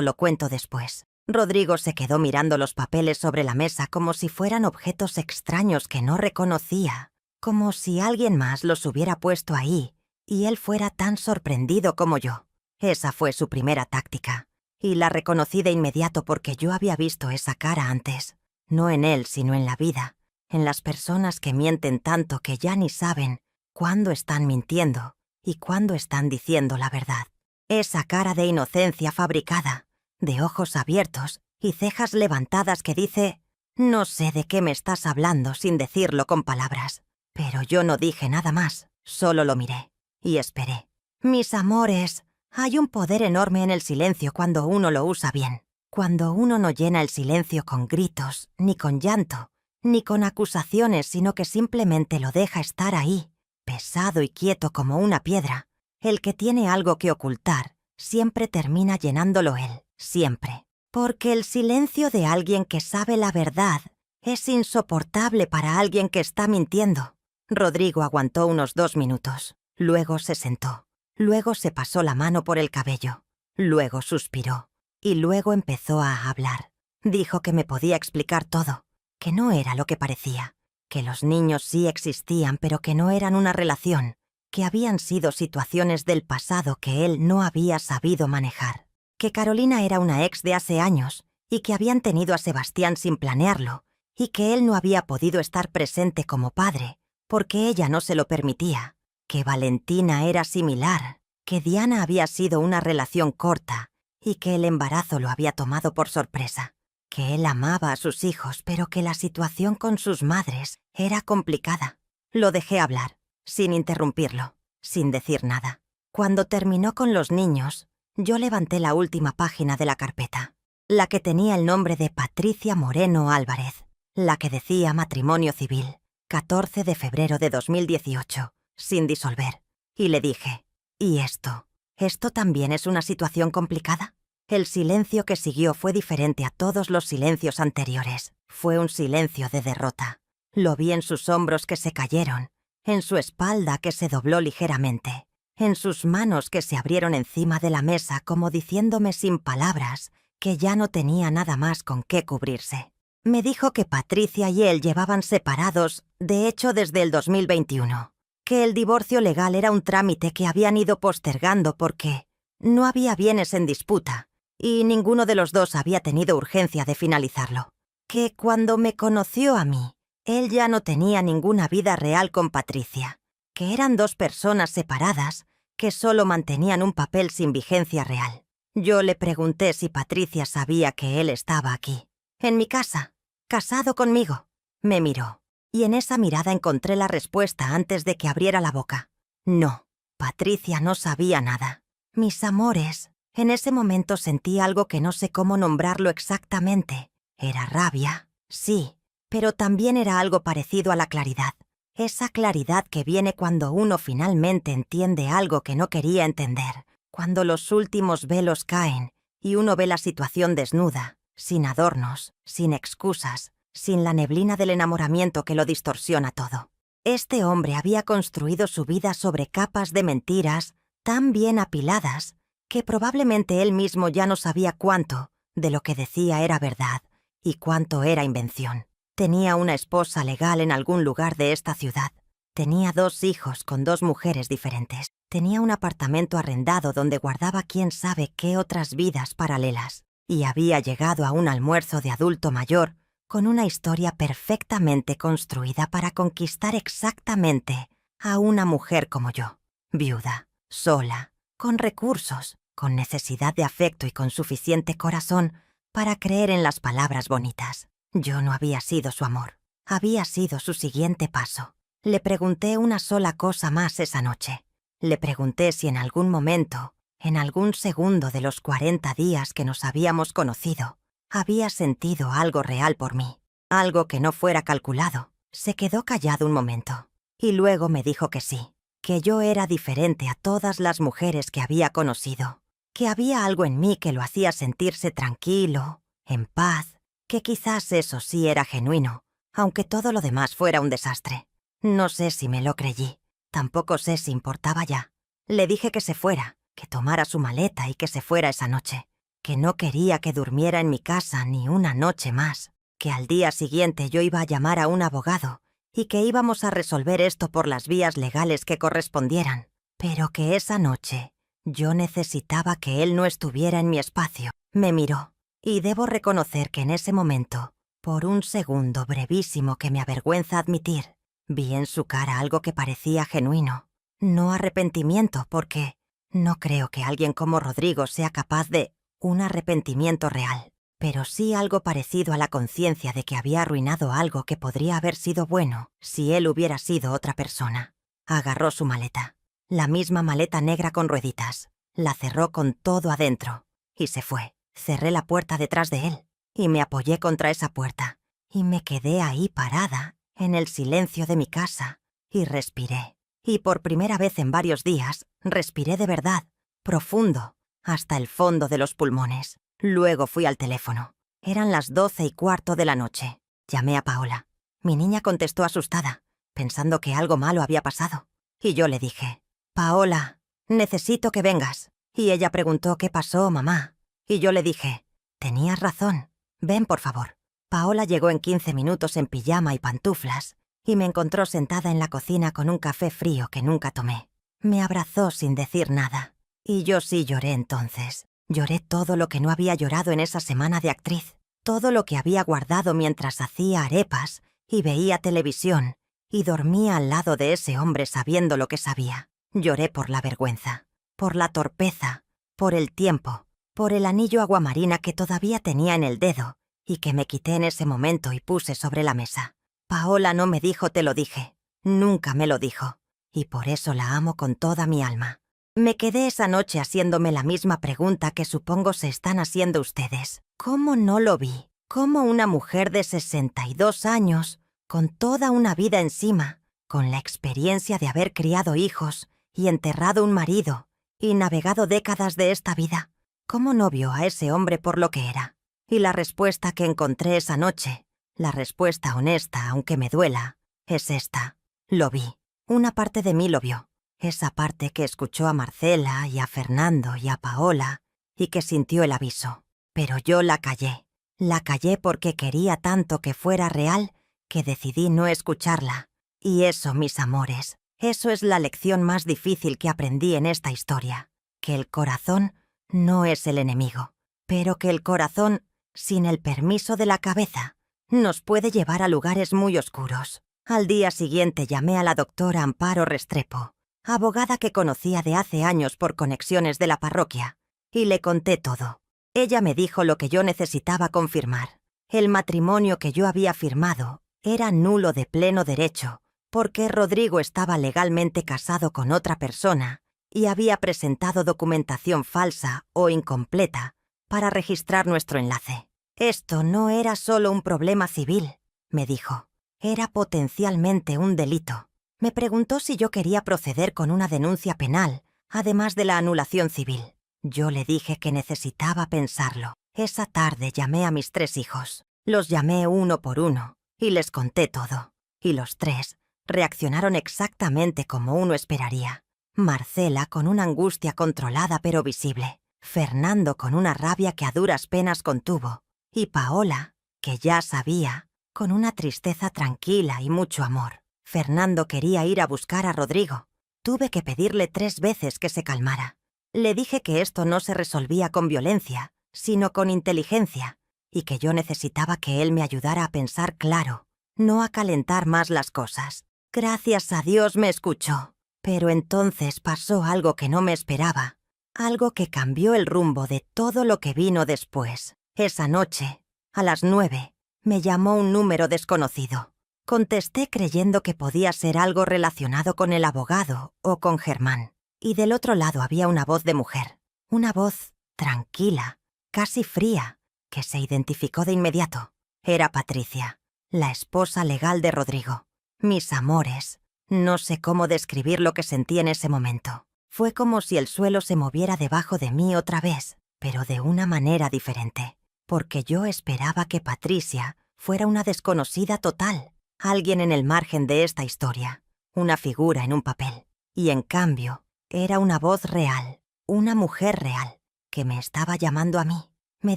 lo cuento después. Rodrigo se quedó mirando los papeles sobre la mesa como si fueran objetos extraños que no reconocía, como si alguien más los hubiera puesto ahí y él fuera tan sorprendido como yo. Esa fue su primera táctica, y la reconocí de inmediato porque yo había visto esa cara antes, no en él sino en la vida, en las personas que mienten tanto que ya ni saben cuándo están mintiendo y cuándo están diciendo la verdad. Esa cara de inocencia fabricada, de ojos abiertos y cejas levantadas que dice, no sé de qué me estás hablando sin decirlo con palabras. Pero yo no dije nada más, solo lo miré y esperé. Mis amores, hay un poder enorme en el silencio cuando uno lo usa bien, cuando uno no llena el silencio con gritos, ni con llanto, ni con acusaciones, sino que simplemente lo deja estar ahí, pesado y quieto como una piedra. El que tiene algo que ocultar siempre termina llenándolo él, siempre. Porque el silencio de alguien que sabe la verdad es insoportable para alguien que está mintiendo. Rodrigo aguantó unos 2 minutos, luego se sentó, luego se pasó la mano por el cabello, luego suspiró, y luego empezó a hablar. Dijo que me podía explicar todo, que no era lo que parecía, que los niños sí existían pero que no eran una relación, que habían sido situaciones del pasado que él no había sabido manejar, que Carolina era una ex de hace años y que habían tenido a Sebastián sin planearlo, y que él no había podido estar presente como padre, porque ella no se lo permitía, que Valentina era similar, que Diana había sido una relación corta, y que el embarazo lo había tomado por sorpresa, que él amaba a sus hijos, pero que la situación con sus madres era complicada. Lo dejé hablar, sin interrumpirlo, sin decir nada. Cuando terminó con los niños, yo levanté la última página de la carpeta, la que tenía el nombre de Patricia Moreno Álvarez, la que decía matrimonio civil, 14 de febrero de 2018, sin disolver. Y le dije, ¿y esto? ¿Esto también es una situación complicada? El silencio que siguió fue diferente a todos los silencios anteriores. Fue un silencio de derrota. Lo vi en sus hombros que se cayeron, en su espalda que se dobló ligeramente, en sus manos que se abrieron encima de la mesa como diciéndome sin palabras que ya no tenía nada más con qué cubrirse. Me dijo que Patricia y él llevaban separados, de hecho desde el 2021, que el divorcio legal era un trámite que habían ido postergando porque no había bienes en disputa y ninguno de los dos había tenido urgencia de finalizarlo, que cuando me conoció a mí, él ya no tenía ninguna vida real con Patricia, que eran dos personas separadas que solo mantenían un papel sin vigencia real. Yo le pregunté si Patricia sabía que él estaba aquí, en mi casa, casado conmigo. Me miró, y en esa mirada encontré la respuesta antes de que abriera la boca. No, Patricia no sabía nada. Mis amores, en ese momento sentí algo que no sé cómo nombrarlo exactamente. Era rabia, sí, pero también era algo parecido a la claridad. Esa claridad que viene cuando uno finalmente entiende algo que no quería entender, cuando los últimos velos caen y uno ve la situación desnuda, sin adornos, sin excusas, sin la neblina del enamoramiento que lo distorsiona todo. Este hombre había construido su vida sobre capas de mentiras tan bien apiladas que probablemente él mismo ya no sabía cuánto de lo que decía era verdad y cuánto era invención. Tenía una esposa legal en algún lugar de esta ciudad. Tenía 2 hijos con 2 mujeres diferentes. Tenía un apartamento arrendado donde guardaba quién sabe qué otras vidas paralelas. Y había llegado a un almuerzo de adulto mayor con una historia perfectamente construida para conquistar exactamente a una mujer como yo. Viuda, sola, con recursos, con necesidad de afecto y con suficiente corazón para creer en las palabras bonitas. Yo no había sido su amor. Había sido su siguiente paso. Le pregunté una sola cosa más esa noche. Le pregunté si en algún momento, en algún segundo de los 40 días que nos habíamos conocido, había sentido algo real por mí, algo que no fuera calculado. Se quedó callado un momento, y luego me dijo que sí, que yo era diferente a todas las mujeres que había conocido, que había algo en mí que lo hacía sentirse tranquilo, en paz, que quizás eso sí era genuino, aunque todo lo demás fuera un desastre. No sé si me lo creí, tampoco sé si importaba ya. Le dije que se fuera, que tomara su maleta y que se fuera esa noche, que no quería que durmiera en mi casa ni una noche más, que al día siguiente yo iba a llamar a un abogado y que íbamos a resolver esto por las vías legales que correspondieran, pero que esa noche yo necesitaba que él no estuviera en mi espacio. Me miró, y debo reconocer que en ese momento, por un segundo brevísimo que me avergüenza admitir, vi en su cara algo que parecía genuino. No arrepentimiento, porque no creo que alguien como Rodrigo sea capaz de un arrepentimiento real, pero sí algo parecido a la conciencia de que había arruinado algo que podría haber sido bueno si él hubiera sido otra persona. Agarró su maleta, la misma maleta negra con rueditas, la cerró con todo adentro y se fue. Cerré la puerta detrás de él y me apoyé contra esa puerta y me quedé ahí parada en el silencio de mi casa y respiré. Y por primera vez en varios días respiré de verdad, profundo, hasta el fondo de los pulmones. Luego fui al teléfono. Eran las 12:15 de la noche. Llamé a Paola. Mi niña contestó asustada, pensando que algo malo había pasado. Y yo le dije, «Paola, necesito que vengas». Y ella preguntó «¿Qué pasó, mamá?». Y yo le dije, «Tenías razón, ven por favor». Paola llegó en 15 minutos en pijama y pantuflas y me encontró sentada en la cocina con un café frío que nunca tomé. Me abrazó sin decir nada. Y yo sí lloré entonces. Lloré todo lo que no había llorado en esa semana de actriz. todo lo que había guardado mientras hacía arepas y veía televisión y dormía al lado de ese hombre sabiendo lo que sabía. Lloré por la vergüenza, por la torpeza, por el tiempo, por el anillo aguamarina que todavía tenía en el dedo y que me quité en ese momento y puse sobre la mesa. Paola no me dijo te lo dije, nunca me lo dijo, y por eso la amo con toda mi alma. Me quedé esa noche haciéndome la misma pregunta que supongo se están haciendo ustedes. ¿Cómo no lo vi? ¿Cómo una mujer de 62 años, con toda una vida encima, con la experiencia de haber criado hijos y enterrado un marido y navegado décadas de esta vida, cómo no vio a ese hombre por lo que era? Y la respuesta que encontré esa noche, la respuesta honesta, aunque me duela, es esta. Lo vi. Una parte de mí lo vio. Esa parte que escuchó a Marcela y a Fernando y a Paola y que sintió el aviso. Pero yo la callé. La callé porque quería tanto que fuera real que decidí no escucharla. Y eso, mis amores, eso es la lección más difícil que aprendí en esta historia. Que el corazón no es el enemigo, pero que el corazón, sin el permiso de la cabeza, nos puede llevar a lugares muy oscuros. Al día siguiente llamé a la doctora Amparo Restrepo, abogada que conocía de hace años por conexiones de la parroquia, y le conté todo. Ella me dijo lo que yo necesitaba confirmar. El matrimonio que yo había firmado era nulo de pleno derecho, porque Rodrigo estaba legalmente casado con otra persona y había presentado documentación falsa o incompleta para registrar nuestro enlace. Esto no era solo un problema civil, me dijo. Era potencialmente un delito. Me preguntó si yo quería proceder con una denuncia penal, además de la anulación civil. Yo le dije que necesitaba pensarlo. Esa tarde llamé a mis 3 hijos. Los llamé uno por uno y les conté todo. Y los 3 reaccionaron exactamente como uno esperaría. Marcela con una angustia controlada pero visible. Fernando con una rabia que a duras penas contuvo. Y Paola, que ya sabía, con una tristeza tranquila y mucho amor. Fernando quería ir a buscar a Rodrigo. Tuve que pedirle 3 veces que se calmara. Le dije que esto no se resolvía con violencia, sino con inteligencia, y que yo necesitaba que él me ayudara a pensar claro, no a calentar más las cosas. Gracias a Dios me escuchó, pero entonces pasó algo que no me esperaba, algo que cambió el rumbo de todo lo que vino después. Esa noche, a las 9, me llamó un número desconocido. Contesté creyendo que podía ser algo relacionado con el abogado o con Germán. Y del otro lado había una voz de mujer. Una voz tranquila, casi fría, que se identificó de inmediato. Era Patricia, la esposa legal de Rodrigo. Mis amores, no sé cómo describir lo que sentí en ese momento. Fue como si el suelo se moviera debajo de mí otra vez, pero de una manera diferente. Porque yo esperaba que Patricia fuera una desconocida total, alguien en el margen de esta historia, una figura en un papel. Y en cambio, era una voz real, una mujer real, que me estaba llamando a mí. Me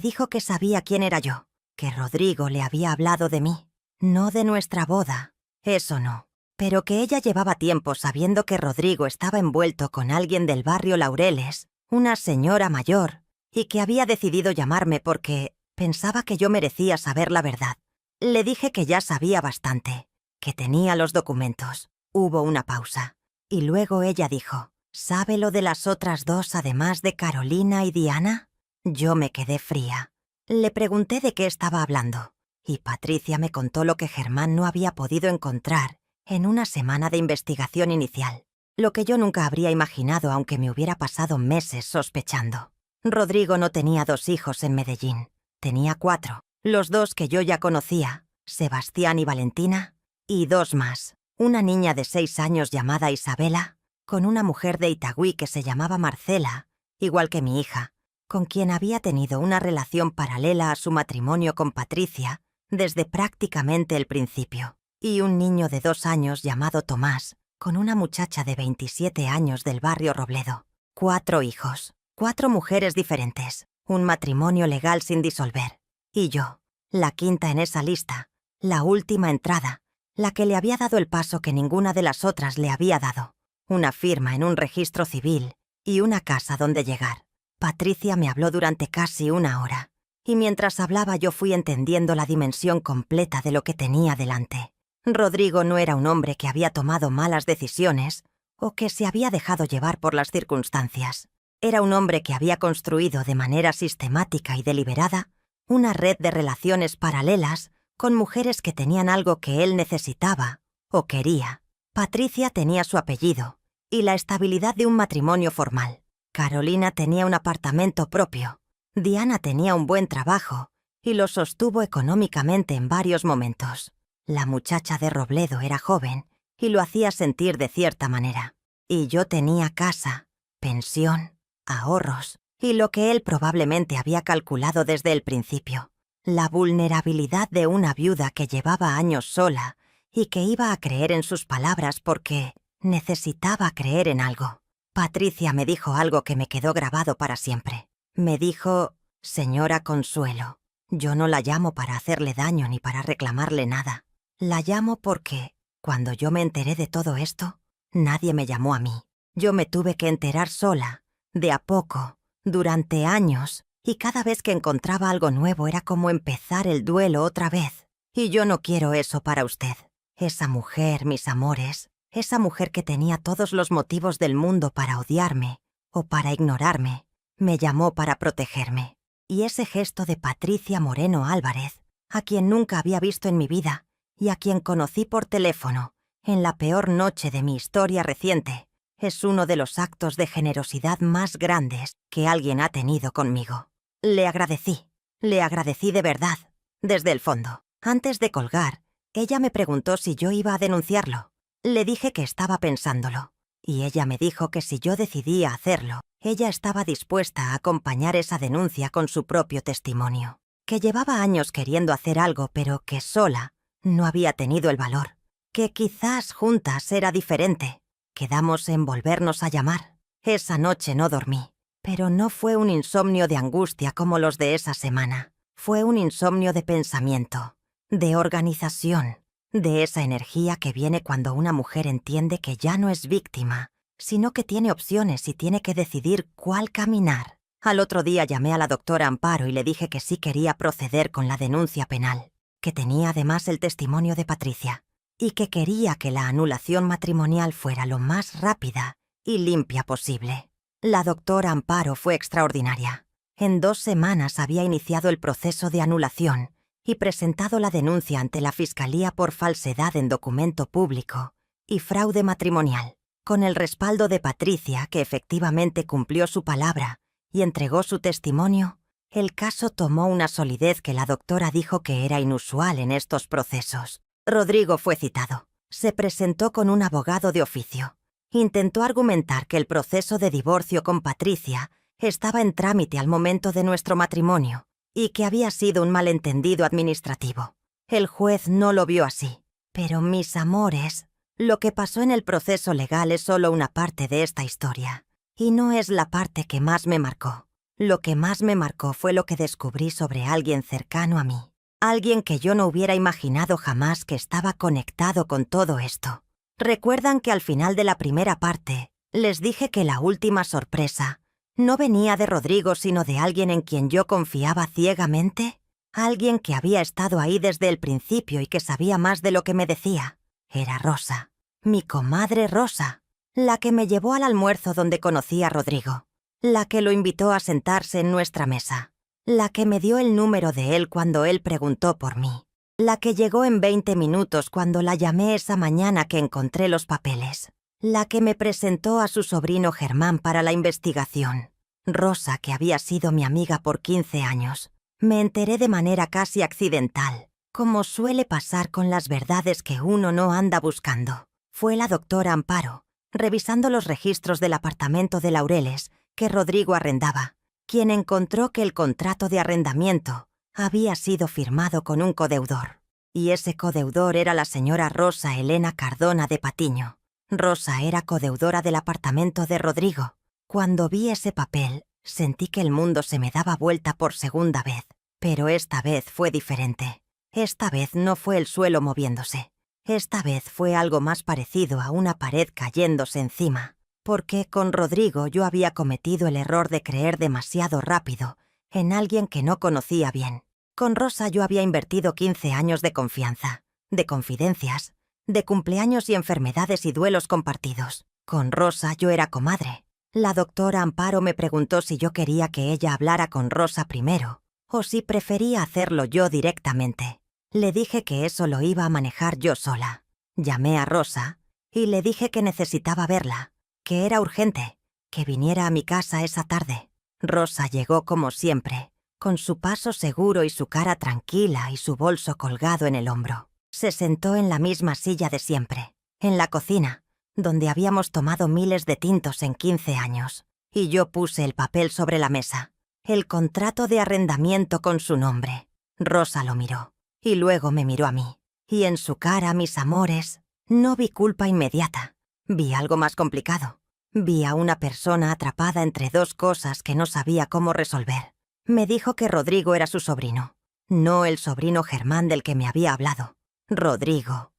dijo que sabía quién era yo, que Rodrigo le había hablado de mí, no de nuestra boda, eso no, pero que ella llevaba tiempo sabiendo que Rodrigo estaba envuelto con alguien del barrio Laureles, una señora mayor, y que había decidido llamarme porque pensaba que yo merecía saber la verdad. Le dije que ya sabía bastante, que tenía los documentos. Hubo una pausa, y luego ella dijo: ¿Sabe lo de las otras 2 además de Carolina y Diana? Yo me quedé fría. Le pregunté de qué estaba hablando, y Patricia me contó lo que Germán no había podido encontrar en una semana de investigación inicial, lo que yo nunca habría imaginado aunque me hubiera pasado meses sospechando. Rodrigo no tenía 2 hijos en Medellín, tenía 4, los 2 que yo ya conocía, Sebastián y Valentina, y 2 más, una niña de 6 años llamada Isabela, con una mujer de Itagüí que se llamaba Marcela, igual que mi hija, con quien había tenido una relación paralela a su matrimonio con Patricia desde prácticamente el principio, y un niño de 2 años llamado Tomás, con una muchacha de 27 años del barrio Robledo. 4 hijos, 4 mujeres diferentes, un matrimonio legal sin disolver. Y yo, la quinta en esa lista, la última entrada, la que le había dado el paso que ninguna de las otras le había dado. Una firma en un registro civil y una casa donde llegar. Patricia me habló durante casi 1 hora. y mientras hablaba yo fui entendiendo la dimensión completa de lo que tenía delante. Rodrigo no era un hombre que había tomado malas decisiones o que se había dejado llevar por las circunstancias. Era un hombre que había construido de manera sistemática y deliberada una red de relaciones paralelas con mujeres que tenían algo que él necesitaba o quería. Patricia tenía su apellido y la estabilidad de un matrimonio formal. Carolina tenía un apartamento propio. Diana tenía un buen trabajo y lo sostuvo económicamente en varios momentos. La muchacha de Robledo era joven y lo hacía sentir de cierta manera. Y yo tenía casa, pensión, ahorros y lo que él probablemente había calculado desde el principio. La vulnerabilidad de una viuda que llevaba años sola y que iba a creer en sus palabras porque necesitaba creer en algo. Patricia me dijo algo que me quedó grabado para siempre. Me dijo: «Señora Consuelo, yo no la llamo para hacerle daño ni para reclamarle nada. La llamo porque, cuando yo me enteré de todo esto, nadie me llamó a mí. Yo me tuve que enterar sola, de a poco, durante años, y cada vez que encontraba algo nuevo era como empezar el duelo otra vez. Y yo no quiero eso para usted. Esa mujer, mis amores, esa mujer que tenía todos los motivos del mundo para odiarme o para ignorarme, me llamó para protegerme. Y ese gesto de Patricia Moreno Álvarez, a quien nunca había visto en mi vida y a quien conocí por teléfono en la peor noche de mi historia reciente, es uno de los actos de generosidad más grandes que alguien ha tenido conmigo. Le agradecí de verdad, desde el fondo. Antes de colgar, ella me preguntó si yo iba a denunciarlo. Le dije que estaba pensándolo, y ella me dijo que si yo decidía hacerlo, ella estaba dispuesta a acompañar esa denuncia con su propio testimonio, que llevaba años queriendo hacer algo, pero que sola no había tenido el valor, que quizás juntas era diferente. Quedamos en volvernos a llamar. Esa noche no dormí, pero no fue un insomnio de angustia como los de esa semana. Fue un insomnio de pensamiento, de organización, de esa energía que viene cuando una mujer entiende que ya no es víctima, sino que tiene opciones y tiene que decidir cuál caminar. Al otro día llamé a la doctora Amparo y le dije que sí quería proceder con la denuncia penal, que tenía además el testimonio de Patricia, y que quería que la anulación matrimonial fuera lo más rápida y limpia posible. La doctora Amparo fue extraordinaria. En 2 semanas había iniciado el proceso de anulación y presentado la denuncia ante la Fiscalía por falsedad en documento público y fraude matrimonial. Con el respaldo de Patricia, que efectivamente cumplió su palabra y entregó su testimonio, el caso tomó una solidez que la doctora dijo que era inusual en estos procesos. Rodrigo fue citado. Se presentó con un abogado de oficio. Intentó argumentar que el proceso de divorcio con Patricia estaba en trámite al momento de nuestro matrimonio y que había sido un malentendido administrativo. El juez no lo vio así. Pero, mis amores, lo que pasó en el proceso legal es solo una parte de esta historia, y no es la parte que más me marcó. Lo que más me marcó fue lo que descubrí sobre alguien cercano a mí. Alguien que yo no hubiera imaginado jamás que estaba conectado con todo esto. ¿Recuerdan que al final de la primera parte les dije que la última sorpresa no venía de Rodrigo sino de alguien en quien yo confiaba ciegamente? Alguien que había estado ahí desde el principio y que sabía más de lo que me decía. Era Rosa, mi comadre Rosa, la que me llevó al almuerzo donde conocí a Rodrigo, la que lo invitó a sentarse en nuestra mesa, la que me dio el número de él cuando él preguntó por mí, la que llegó en 20 minutos cuando la llamé esa mañana que encontré los papeles, la que me presentó a su sobrino Germán para la investigación. Rosa, que había sido mi amiga por 15 años. Me enteré de manera casi accidental, como suele pasar con las verdades que uno no anda buscando. Fue la doctora Amparo, revisando los registros del apartamento de Laureles que Rodrigo arrendaba, quien encontró que el contrato de arrendamiento había sido firmado con un codeudor. Y ese codeudor era la señora Rosa Elena Cardona de Patiño. Rosa era codeudora del apartamento de Rodrigo. Cuando vi ese papel, sentí que el mundo se me daba vuelta por segunda vez. Pero esta vez fue diferente. Esta vez no fue el suelo moviéndose. Esta vez fue algo más parecido a una pared cayéndose encima. Porque con Rodrigo yo había cometido el error de creer demasiado rápido en alguien que no conocía bien. Con Rosa yo había invertido 15 años de confianza, de confidencias, de cumpleaños y enfermedades y duelos compartidos. Con Rosa yo era comadre. La doctora Amparo me preguntó si yo quería que ella hablara con Rosa primero, o si prefería hacerlo yo directamente. Le dije que eso lo iba a manejar yo sola. Llamé a Rosa y le dije que necesitaba verla, que era urgente, que viniera a mi casa esa tarde. Rosa llegó como siempre, con su paso seguro y su cara tranquila y su bolso colgado en el hombro. Se sentó en la misma silla de siempre, en la cocina, donde habíamos tomado miles de tintos en 15 años, y yo puse el papel sobre la mesa, el contrato de arrendamiento con su nombre. Rosa lo miró, y luego me miró a mí, y en su cara, mis amores, no vi culpa inmediata, vi algo más complicado. Vi a una persona atrapada entre dos cosas que no sabía cómo resolver. Me dijo que Rodrigo era su sobrino, no el sobrino Germán del que me había hablado. Rodrigo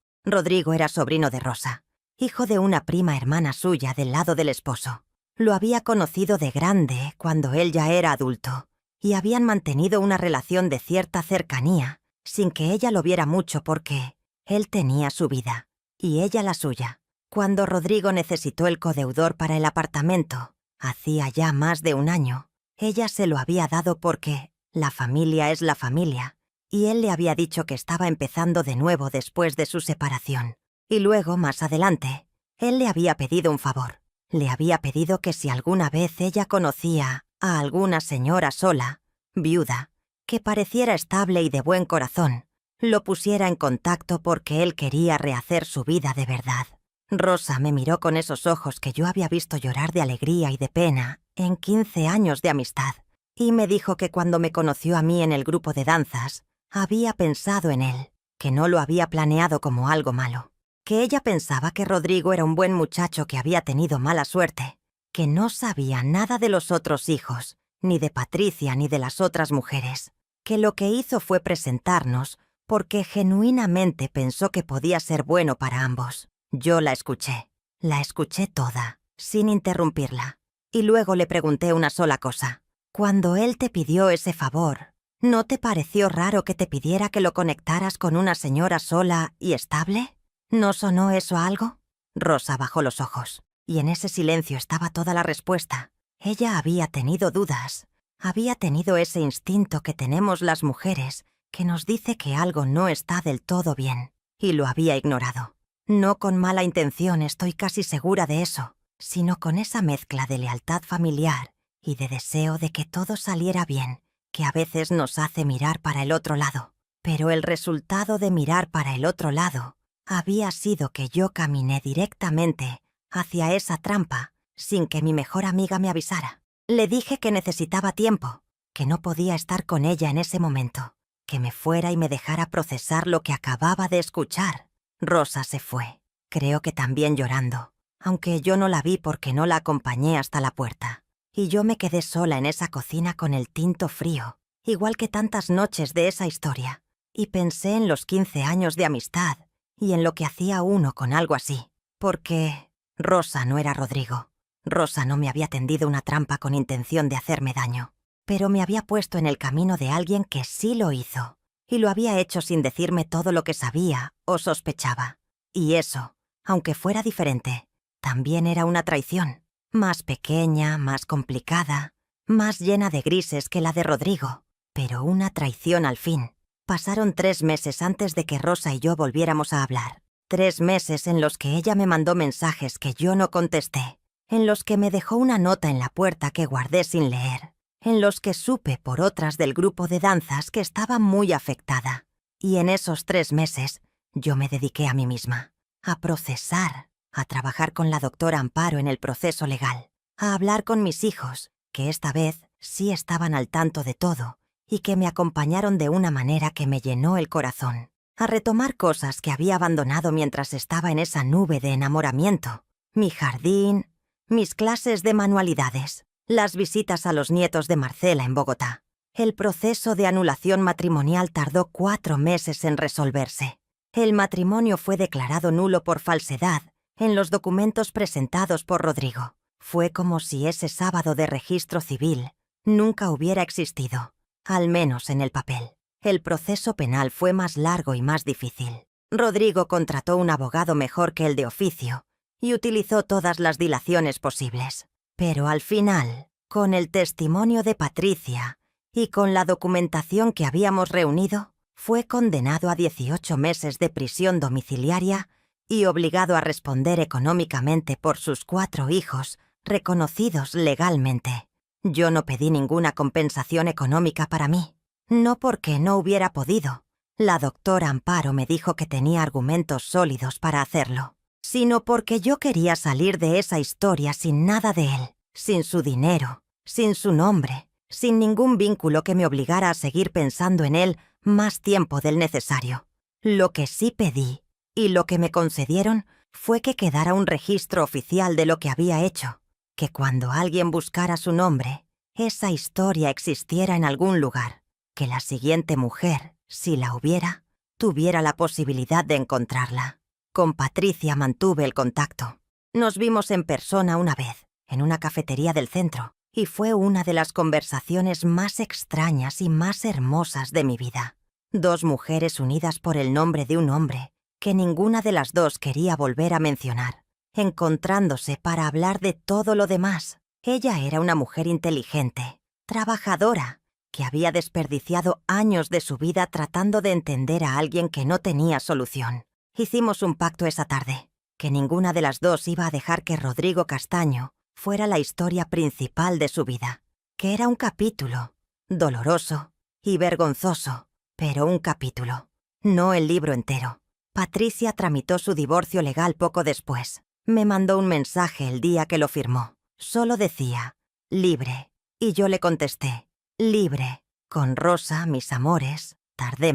era sobrino de Rosa, hijo de una prima hermana suya del lado del esposo. Lo había conocido de grande cuando él ya era adulto, y habían mantenido una relación de cierta cercanía, sin que ella lo viera mucho porque él tenía su vida, y ella la suya. Cuando Rodrigo necesitó el codeudor para el apartamento, hacía ya más de un año, ella se lo había dado porque la familia es la familia, y él le había dicho que estaba empezando de nuevo después de su separación. Y luego, más adelante, él le había pedido un favor. Le había pedido que si alguna vez ella conocía a alguna señora sola, viuda, que pareciera estable y de buen corazón, lo pusiera en contacto porque él quería rehacer su vida de verdad. Rosa me miró con esos ojos que yo había visto llorar de alegría y de pena en 15 años de amistad, y me dijo que cuando me conoció a mí en el grupo de danzas, había pensado en él, que no lo había planeado como algo malo, que ella pensaba que Rodrigo era un buen muchacho que había tenido mala suerte, que no sabía nada de los otros hijos, ni de Patricia ni de las otras mujeres, que lo que hizo fue presentarnos porque genuinamente pensó que podía ser bueno para ambos. Yo la escuché toda, sin interrumpirla, y luego le pregunté una sola cosa. Cuando él te pidió ese favor, ¿no te pareció raro que te pidiera que lo conectaras con una señora sola y estable? ¿No sonó eso a algo? Rosa bajó los ojos, y en ese silencio estaba toda la respuesta. Ella había tenido dudas, había tenido ese instinto que tenemos las mujeres, que nos dice que algo no está del todo bien, y lo había ignorado. No con mala intención, estoy casi segura de eso, sino con esa mezcla de lealtad familiar y de deseo de que todo saliera bien, que a veces nos hace mirar para el otro lado. Pero el resultado de mirar para el otro lado había sido que yo caminé directamente hacia esa trampa sin que mi mejor amiga me avisara. Le dije que necesitaba tiempo, que no podía estar con ella en ese momento, que me fuera y me dejara procesar lo que acababa de escuchar. Rosa se fue, creo que también llorando, aunque yo no la vi porque no la acompañé hasta la puerta. Y yo me quedé sola en esa cocina con el tinto frío, igual que tantas noches de esa historia, y pensé en los 15 años de amistad y en lo que hacía uno con algo así, porque Rosa no era Rodrigo. Rosa no me había tendido una trampa con intención de hacerme daño, pero me había puesto en el camino de alguien que sí lo hizo. Y lo había hecho sin decirme todo lo que sabía o sospechaba. Y eso, aunque fuera diferente, también era una traición, más pequeña, más complicada, más llena de grises que la de Rodrigo, pero una traición al fin. Pasaron 3 meses antes de que Rosa y yo volviéramos a hablar. 3 meses en los que ella me mandó mensajes que yo no contesté, en los que me dejó una nota en la puerta que guardé sin leer, en los que supe por otras del grupo de danzas que estaba muy afectada. Y en esos 3 meses yo me dediqué a mí misma, a procesar, a trabajar con la doctora Amparo en el proceso legal, a hablar con mis hijos, que esta vez sí estaban al tanto de todo y que me acompañaron de una manera que me llenó el corazón, a retomar cosas que había abandonado mientras estaba en esa nube de enamoramiento, mi jardín, mis clases de manualidades, las visitas a los nietos de Marcela en Bogotá. El proceso de anulación matrimonial tardó 4 meses en resolverse. El matrimonio fue declarado nulo por falsedad en los documentos presentados por Rodrigo. Fue como si ese sábado de registro civil nunca hubiera existido, al menos en el papel. El proceso penal fue más largo y más difícil. Rodrigo contrató un abogado mejor que el de oficio y utilizó todas las dilaciones posibles. Pero al final, con el testimonio de Patricia y con la documentación que habíamos reunido, fue condenado a 18 meses de prisión domiciliaria y obligado a responder económicamente por sus 4 hijos, reconocidos legalmente. Yo no pedí ninguna compensación económica para mí, no porque no hubiera podido. La doctora Amparo me dijo que tenía argumentos sólidos para hacerlo, sino porque yo quería salir de esa historia sin nada de él, sin su dinero, sin su nombre, sin ningún vínculo que me obligara a seguir pensando en él más tiempo del necesario. Lo que sí pedí, y lo que me concedieron, fue que quedara un registro oficial de lo que había hecho, que cuando alguien buscara su nombre, esa historia existiera en algún lugar, que la siguiente mujer, si la hubiera, tuviera la posibilidad de encontrarla. Con Patricia mantuve el contacto. Nos vimos en persona una vez, en una cafetería del centro, y fue una de las conversaciones más extrañas y más hermosas de mi vida. 2 mujeres unidas por el nombre de un hombre que ninguna de las 2 quería volver a mencionar, encontrándose para hablar de todo lo demás. Ella era una mujer inteligente, trabajadora, que había desperdiciado años de su vida tratando de entender a alguien que no tenía solución. Hicimos un pacto esa tarde, que ninguna de las 2 iba a dejar que Rodrigo Castaño fuera la historia principal de su vida, que era un capítulo, doloroso y vergonzoso, pero un capítulo, no el libro entero. Patricia tramitó su divorcio legal poco después. Me mandó un mensaje el día que lo firmó. Solo decía, libre, y yo le contesté, libre. Con Rosa, mis amores, tardé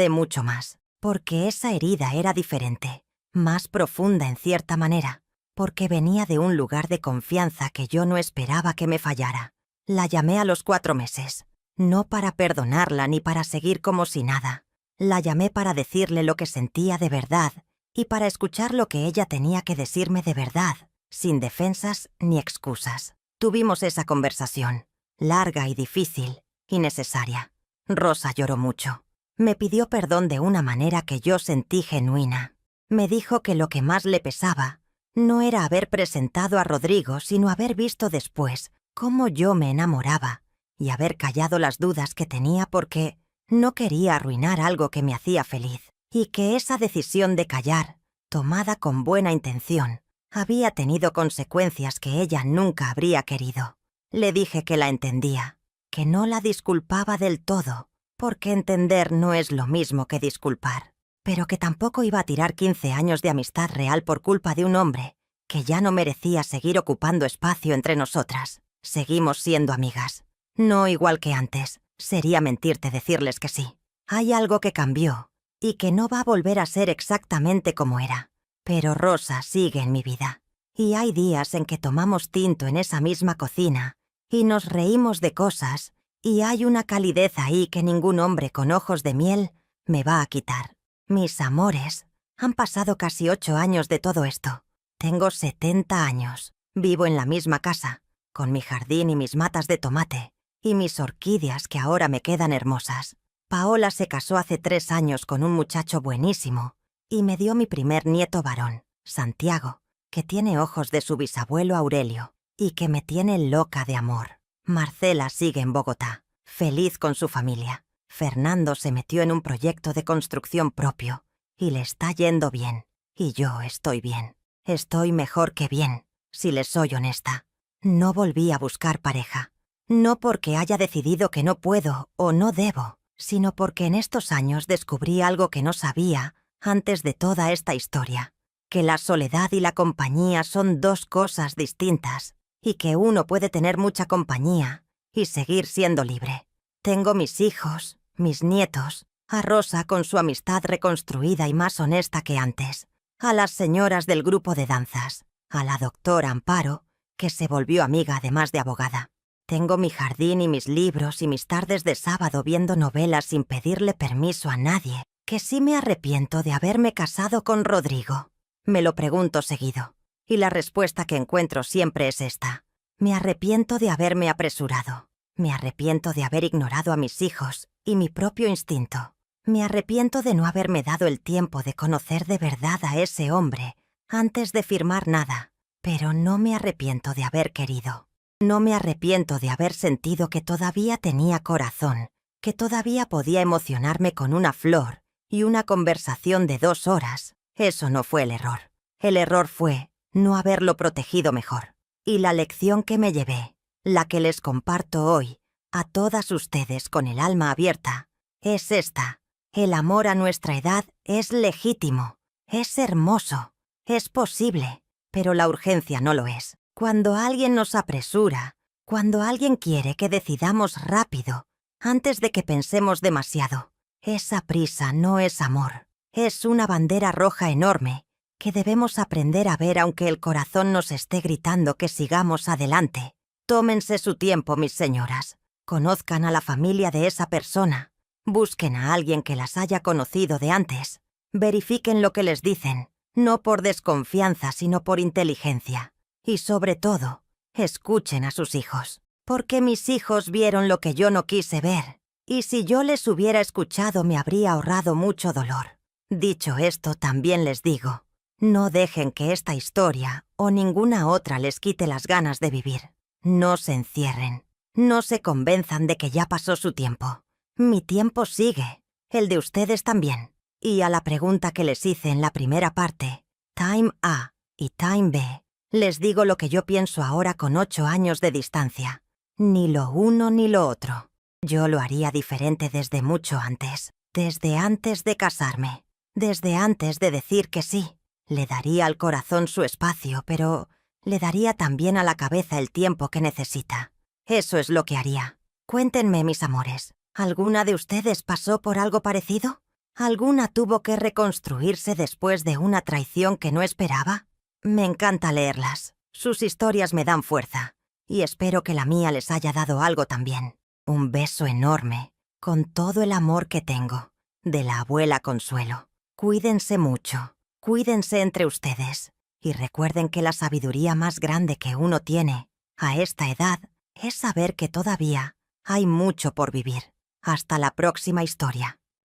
mucho más, porque esa herida era diferente, más profunda en cierta manera, porque venía de un lugar de confianza que yo no esperaba que me fallara. La llamé a los 4 meses, no para perdonarla ni para seguir como si nada. La llamé para decirle lo que sentía de verdad y para escuchar lo que ella tenía que decirme de verdad, sin defensas ni excusas. Tuvimos esa conversación, larga y difícil, y necesaria. Rosa lloró mucho. Me pidió perdón de una manera que yo sentí genuina. Me dijo que lo que más le pesaba no era haber presentado a Rodrigo, sino haber visto después cómo yo me enamoraba y haber callado las dudas que tenía porque no quería arruinar algo que me hacía feliz, y que esa decisión de callar, tomada con buena intención, había tenido consecuencias que ella nunca habría querido. Le dije que la entendía, que no la disculpaba del todo, porque entender no es lo mismo que disculpar, pero que tampoco iba a tirar 15 años de amistad real por culpa de un hombre que ya no merecía seguir ocupando espacio entre nosotras. Seguimos siendo amigas, no igual que antes. Sería mentirte decirles que sí. Hay algo que cambió y que no va a volver a ser exactamente como era. Pero Rosa sigue en mi vida. Y hay días en que tomamos tinto en esa misma cocina y nos reímos de cosas, y hay una calidez ahí que ningún hombre con ojos de miel me va a quitar. Mis amores, han pasado casi 8 años de todo esto. Tengo 70 años. Vivo en la misma casa, con mi jardín y mis matas de tomate, y mis orquídeas que ahora me quedan hermosas. Paola se casó hace 3 años con un muchacho buenísimo y me dio mi primer nieto varón, Santiago, que tiene ojos de su bisabuelo Aurelio y que me tiene loca de amor. Marcela sigue en Bogotá, feliz con su familia. Fernando se metió en un proyecto de construcción propio y le está yendo bien. Y yo estoy bien. Estoy mejor que bien, si les soy honesta. No volví a buscar pareja. No porque haya decidido que no puedo o no debo, sino porque en estos años descubrí algo que no sabía antes de toda esta historia, que la soledad y la compañía son 2 cosas distintas, y que uno puede tener mucha compañía y seguir siendo libre. Tengo mis hijos, mis nietos, a Rosa con su amistad reconstruida y más honesta que antes, a las señoras del grupo de danzas, a la doctora Amparo, que se volvió amiga además de abogada. Tengo mi jardín y mis libros y mis tardes de sábado viendo novelas sin pedirle permiso a nadie, que sí me arrepiento de haberme casado con Rodrigo. Me lo pregunto seguido, y la respuesta que encuentro siempre es esta: me arrepiento de haberme apresurado. Me arrepiento de haber ignorado a mis hijos y mi propio instinto. Me arrepiento de no haberme dado el tiempo de conocer de verdad a ese hombre antes de firmar nada, pero no me arrepiento de haber querido. No me arrepiento de haber sentido que todavía tenía corazón, que todavía podía emocionarme con una flor y una conversación de 2 horas. Eso no fue el error. El error fue no haberlo protegido mejor. Y la lección que me llevé, la que les comparto hoy, a todas ustedes con el alma abierta, es esta. El amor a nuestra edad es legítimo, es hermoso, es posible, pero la urgencia no lo es. Cuando alguien nos apresura, cuando alguien quiere que decidamos rápido, antes de que pensemos demasiado, esa prisa no es amor, es una bandera roja enorme que debemos aprender a ver aunque el corazón nos esté gritando que sigamos adelante. Tómense su tiempo, mis señoras. Conozcan a la familia de esa persona. Busquen a alguien que las haya conocido de antes. Verifiquen lo que les dicen, no por desconfianza, sino por inteligencia. Y sobre todo, escuchen a sus hijos. Porque mis hijos vieron lo que yo no quise ver. Y si yo les hubiera escuchado me habría ahorrado mucho dolor. Dicho esto, también les digo, no dejen que esta historia o ninguna otra les quite las ganas de vivir. No se encierren. No se convenzan de que ya pasó su tiempo. Mi tiempo sigue, el de ustedes también. Y a la pregunta que les hice en la primera parte, Time A y Time B, les digo lo que yo pienso ahora con 8 años de distancia. Ni lo uno ni lo otro. Yo lo haría diferente desde mucho antes. Desde antes de casarme. Desde antes de decir que sí. Le daría al corazón su espacio, pero le daría también a la cabeza el tiempo que necesita. Eso es lo que haría. Cuéntenme, mis amores, ¿alguna de ustedes pasó por algo parecido? ¿Alguna tuvo que reconstruirse después de una traición que no esperaba? Me encanta leerlas. Sus historias me dan fuerza. Y espero que la mía les haya dado algo también. Un beso enorme, con todo el amor que tengo, de la abuela Consuelo. Cuídense mucho. Cuídense entre ustedes y recuerden que la sabiduría más grande que uno tiene a esta edad es saber que todavía hay mucho por vivir. Hasta la próxima historia.